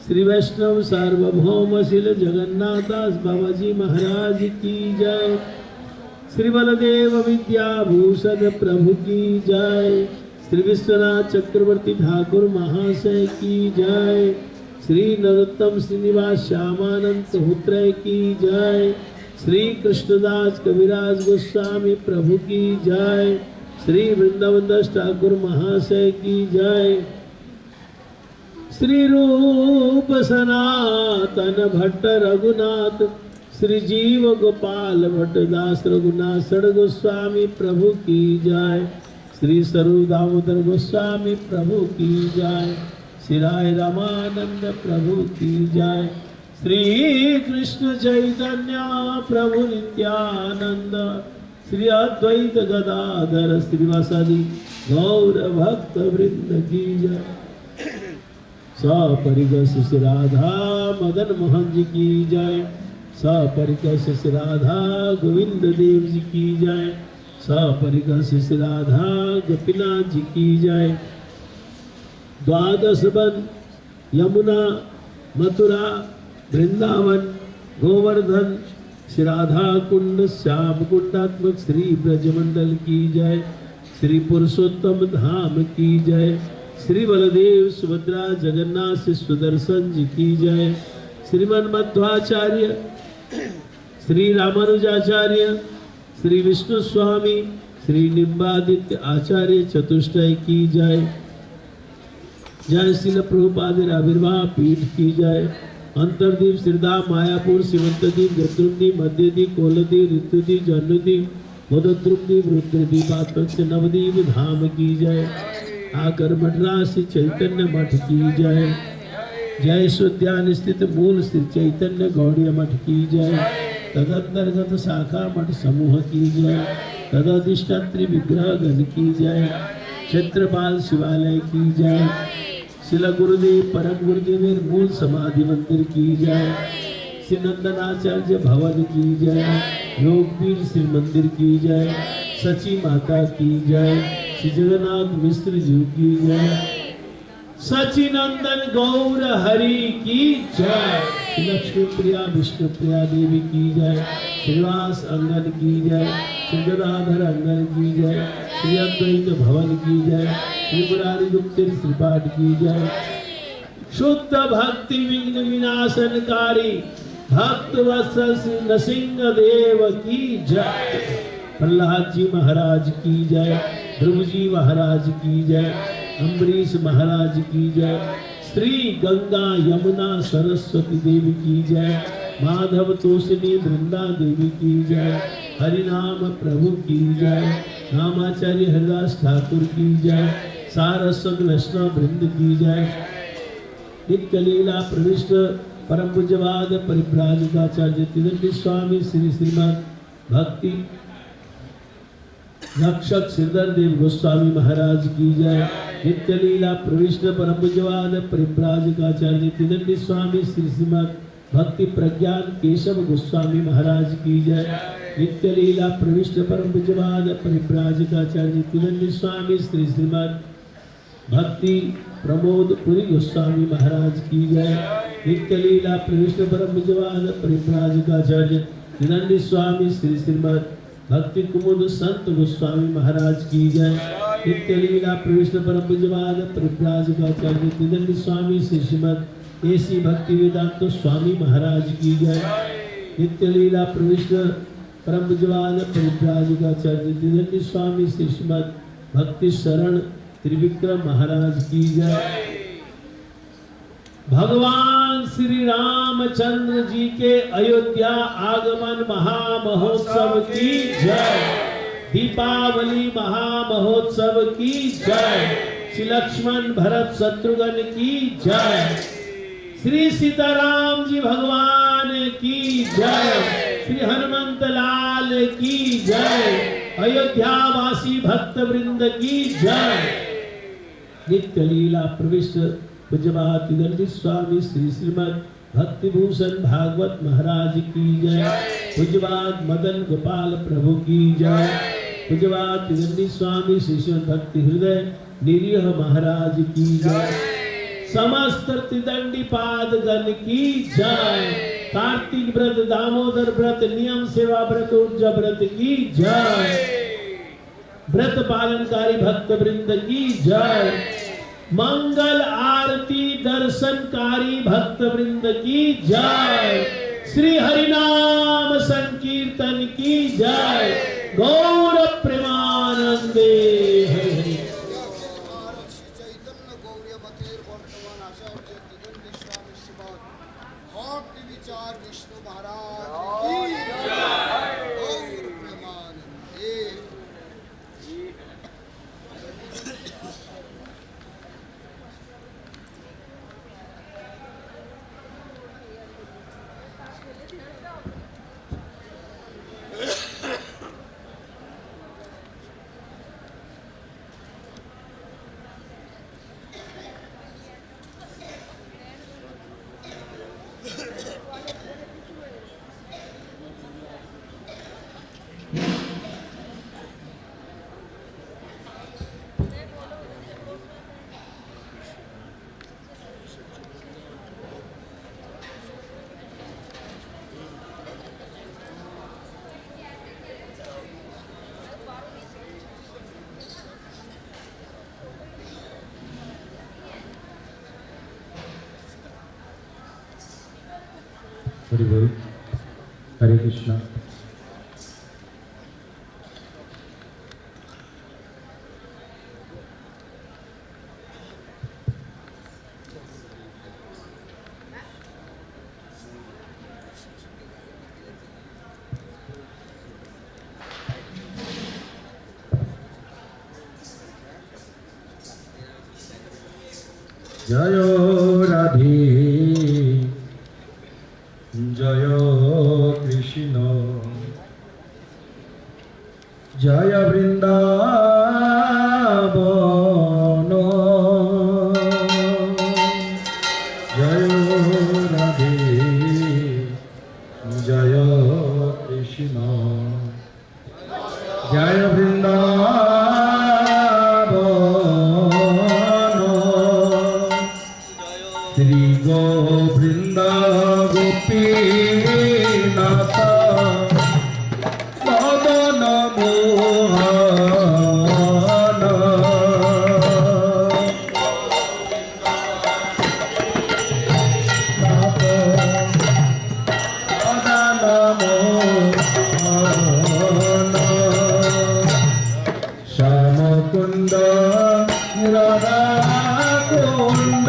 Speaker 1: श्री वैष्णव सार्वभौम शिल जगन्नाथ दास बाबा जी महाराज की जय। श्री बलदेव विद्याभूषण प्रभु की जय। श्री विश्वनाथ चक्रवर्ती ठाकुर महाशय की जय। श्री नरोत्तम श्रीनिवास श्यामानंद होत्र की जय। श्री कृष्णदास कविराज गोस्वामी प्रभु की जय। श्री वृंदावन दास ठाकुर महाशय की जय। श्री रूप सनातन भट्ट रघुनाथ श्री जीव गोपाल भट्ट दास रघुनाथ सड़ गोस्वामी प्रभु की जय। श्री स्वरूप दामोदर गोस्वामी प्रभु की जय। श्री राय रामानंद प्रभु की जय। श्री कृष्ण चैतन्य प्रभु नित्यानंद श्री अद्वैत गदाधर श्रीवासादि गौर भक्त वृंद की जय। सपरिगस श्री राधा मदन मोहन जी की जय। सपरिगस श्री राधा गोविंद देव जी की जय। सपरिगस श्री राधा गोपीनाथ जी की जय। द्वादश वन यमुना मथुरा वृंदावन गोवर्धन श्री राधा कुंड श्याम कुंडात्मक श्री ब्रजमंडल की जय। श्री पुरुषोत्तम धाम की जय। श्री बलदेव सुभद्रा जगन्नाथ श्री सुदर्शन जी की जय। श्रीमन मध्वाचार्य श्री रामानुजाचार्य श्री विष्णु स्वामी श्री निम्बादित्य आचार्य चतुष्टय की जय। जय श्रील प्रभुपाद आविर्भाव पीठ की जय। अंतरदीप श्रीधाम मायापुर सीमंतदीप गद्रुमदीप मध्यदीप कोलदीप ऋतुदीप जन्नुदीप मदद्रुमदीप रुद्रदीप आत्मक से नवदीप धाम की जय। आकर मद्रास श्री चैतन्य मठ की जय। जय सुद्यान स्थित मूल श्री चैतन्य गौड़ीय मठ की जय। तदंतर्गत शाखा मठ समूह की जय। तदधिष्ठात्री विग्रह गण की जय। क्षेत्रपाल शिवालय की जय। शिला गुरुदेव परम गुरुदेव मूल समाधि मंदिर की जय। श्री नंदनाचार्य भवन की जय। योगपीठ श्री मंदिर की जय। सची माता की जय। श्री जगन्नाथ मिश्र जी की जय। सचिनंदन गौर हरि की जय। श्री लक्ष्मी प्रिया विष्णु प्रिया देवी की जय। श्रीवास अंगन की जय। श्री गदाधर अंगन की जय। श्री अद्वैत भवन की जय। श्री मुरारी गुप्त श्रीपाठ की जय। शुद्ध भक्ति विघ्न विनाशनकारी भक्त वत्सल श्री नृसिंह देव की जय। प्रहलाद जी महाराज की जय। ध्रुव जी महाराज की जय। अम्बरीश महाराज की जय। श्री गंगा यमुना सरस्वती देवी की जय। माधव तोषिनी वृंदा देवी की जय। हरिनाम प्रभु की जय। रामाचार्य हरिदास ठाकुर की जय। सारस्वत वैष्णव वृंद की जय। नित्य लीला प्रविष्ट परम पूज्यवाद परिव्राजकाचार्य तिदंडी स्वामी श्री श्रीमद भक्ति रक्षक श्रीधर देव गोस्वामी महाराज की जय। नित्य लीला प्रविष्ट परम पूज्यवाद परिव्राजकाचार्य तिदंडी स्वामी श्री श्रीमद भक्ति प्रज्ञान केशव गोस्वामी महाराज की जय। नित्य लीला प्रविष्ट परम पूज्यवाद परिव्राजकाचार्य तिदंडी स्वामी श्री श्रीमद भक्ति प्रमोद पुरी गोस्वामी महाराज की जय। नित्य लीला प्रविष्ट परम पूज्यवाद परिव्राजकाचार्य त्रिदंडी स्वामी श्री श्रीमद भक्ति कुमुद संत गोस्वामी महाराज की जय। नित्य लीला प्रविष्ट परम पूज्यपाद परिव्राजकाचार्य त्रिदंडी स्वामी श्री श्रीमद एसी भक्ति वेदांत स्वामी महाराज की जय। नित्य लीला प्रविष्ट परम पूज्यपाद परिव्राजकाचार्य त्रिदंडी स्वामी श्री श्रीमद भक्ति शरण त्रिविक्रम महाराज की जय। भगवान श्री रामचंद्र जी के अयोध्या आगमन महामहोत्सव की जय। दीपावली महामहोत्सव की जय। श्री लक्ष्मण भरत शत्रुघ्न की जय। श्री सीताराम जी भगवान की जय। श्री हनुमंत लाल की जय। अयोध्या वासी भक्त वृंद की जय। नित्य लीला प्रविष्ट पूज्यपाद त्रिदंडी स्वामी श्री श्रीमद भक्तिभूषण भागवत महाराज की जय। पूज्यपाद मदन गोपाल प्रभु की जय। पूज्यपाद त्रिदंडी स्वामी श्री श्रीमद भक्ति हृदय निरीह महाराज की जय। समस्त त्रिदंडी पाद गण की जय। कार्तिक व्रत दामोदर व्रत नियम सेवा व्रत ऊर्जा व्रत की जय। व्रत पालनकारी भक्त वृंद की जय। मंगल आरती दर्शनकारी भक्त वृंद की जय। श्री हरिनाम संकीर्तन की जय। गौर प्रेमानंदे हरि हरि।
Speaker 3: हरि बोल। हरे कृष्णा। जय राधे जय कृष्ण जय वृंदावन जय राधे जय कृष्ण जय वृंदावन श्री गोविंद गोपीनाथ मदन मोहन श्याम कुंड राधा कुंड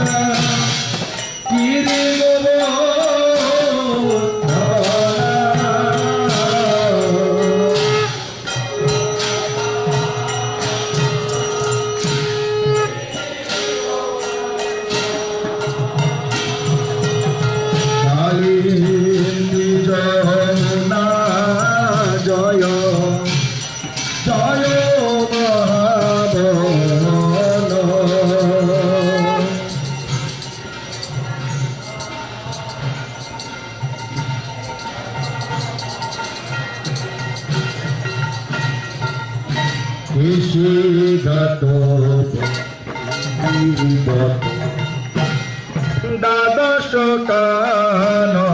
Speaker 3: দ্বাদশ কানন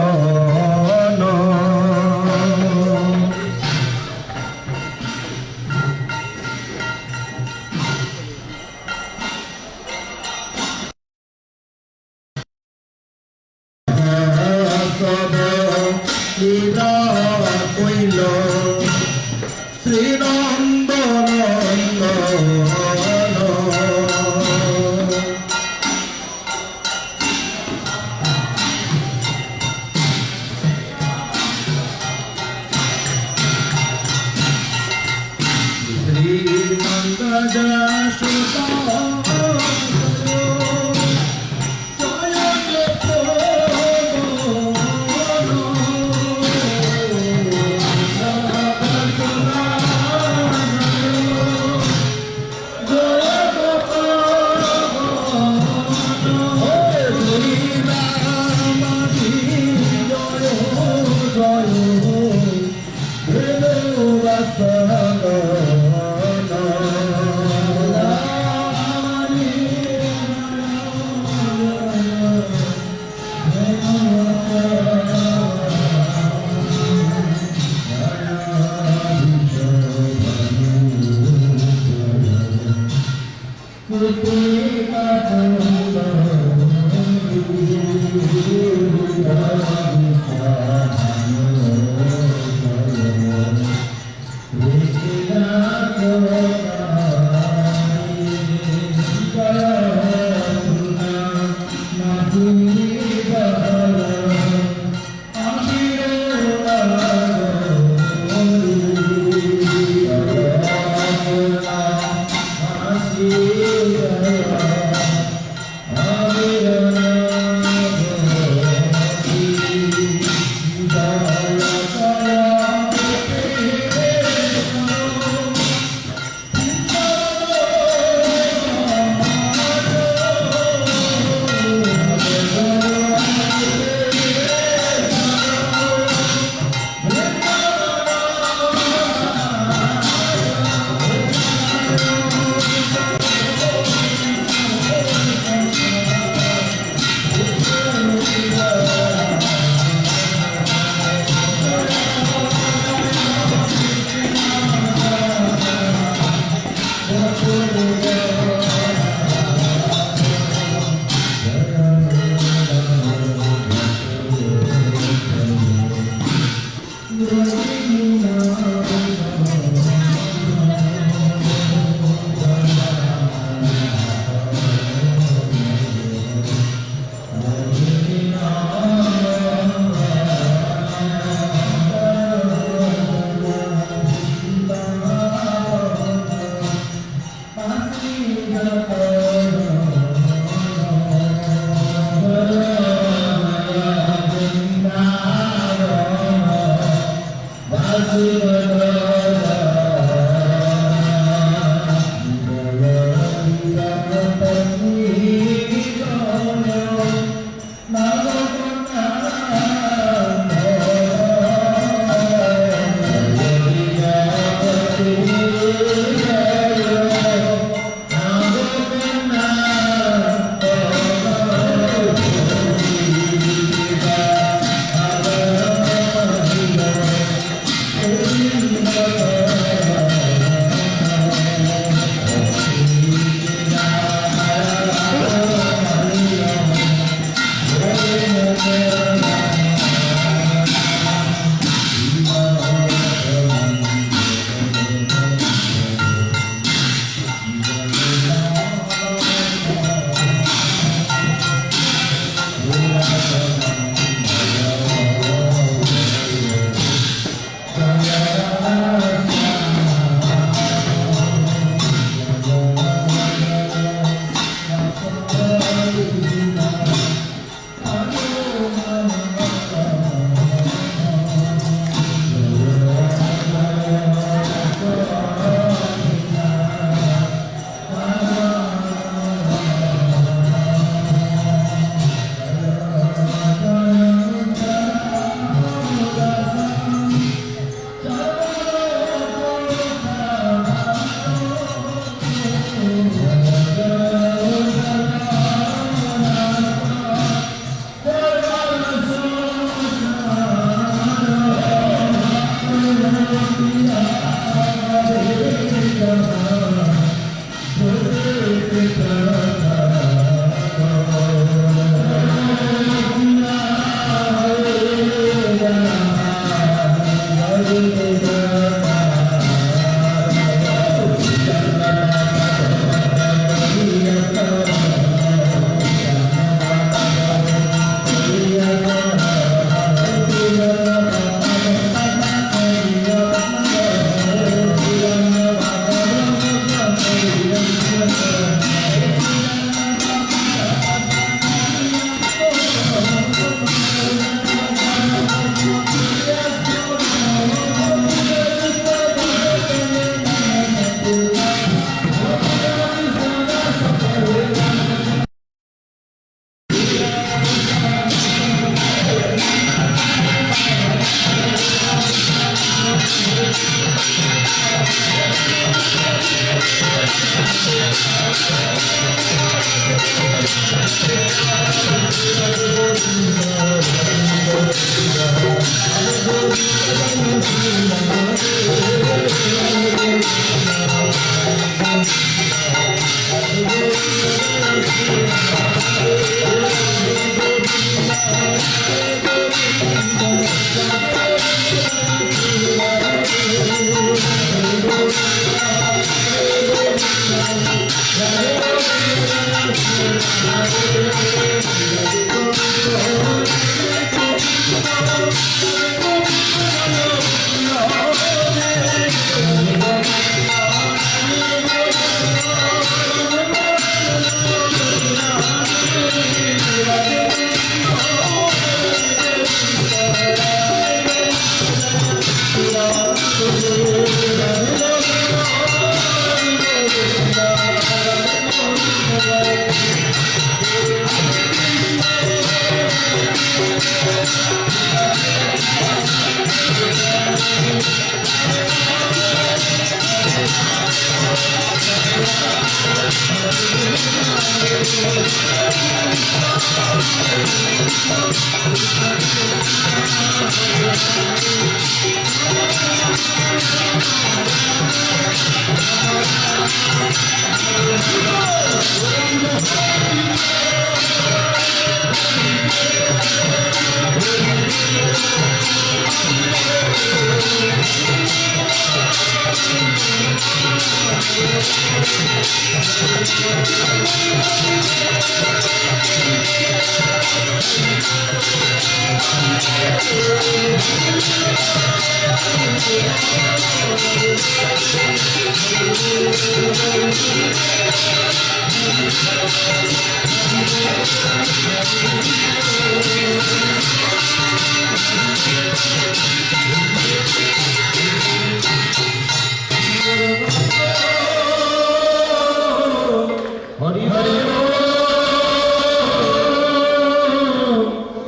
Speaker 3: हरि हरि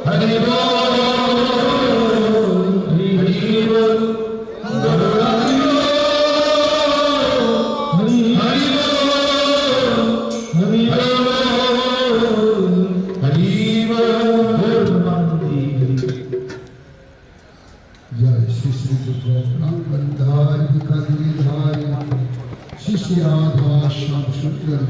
Speaker 3: हरि जय श्री श्री गंधारी शिष्य आधा श्याम शुक्ल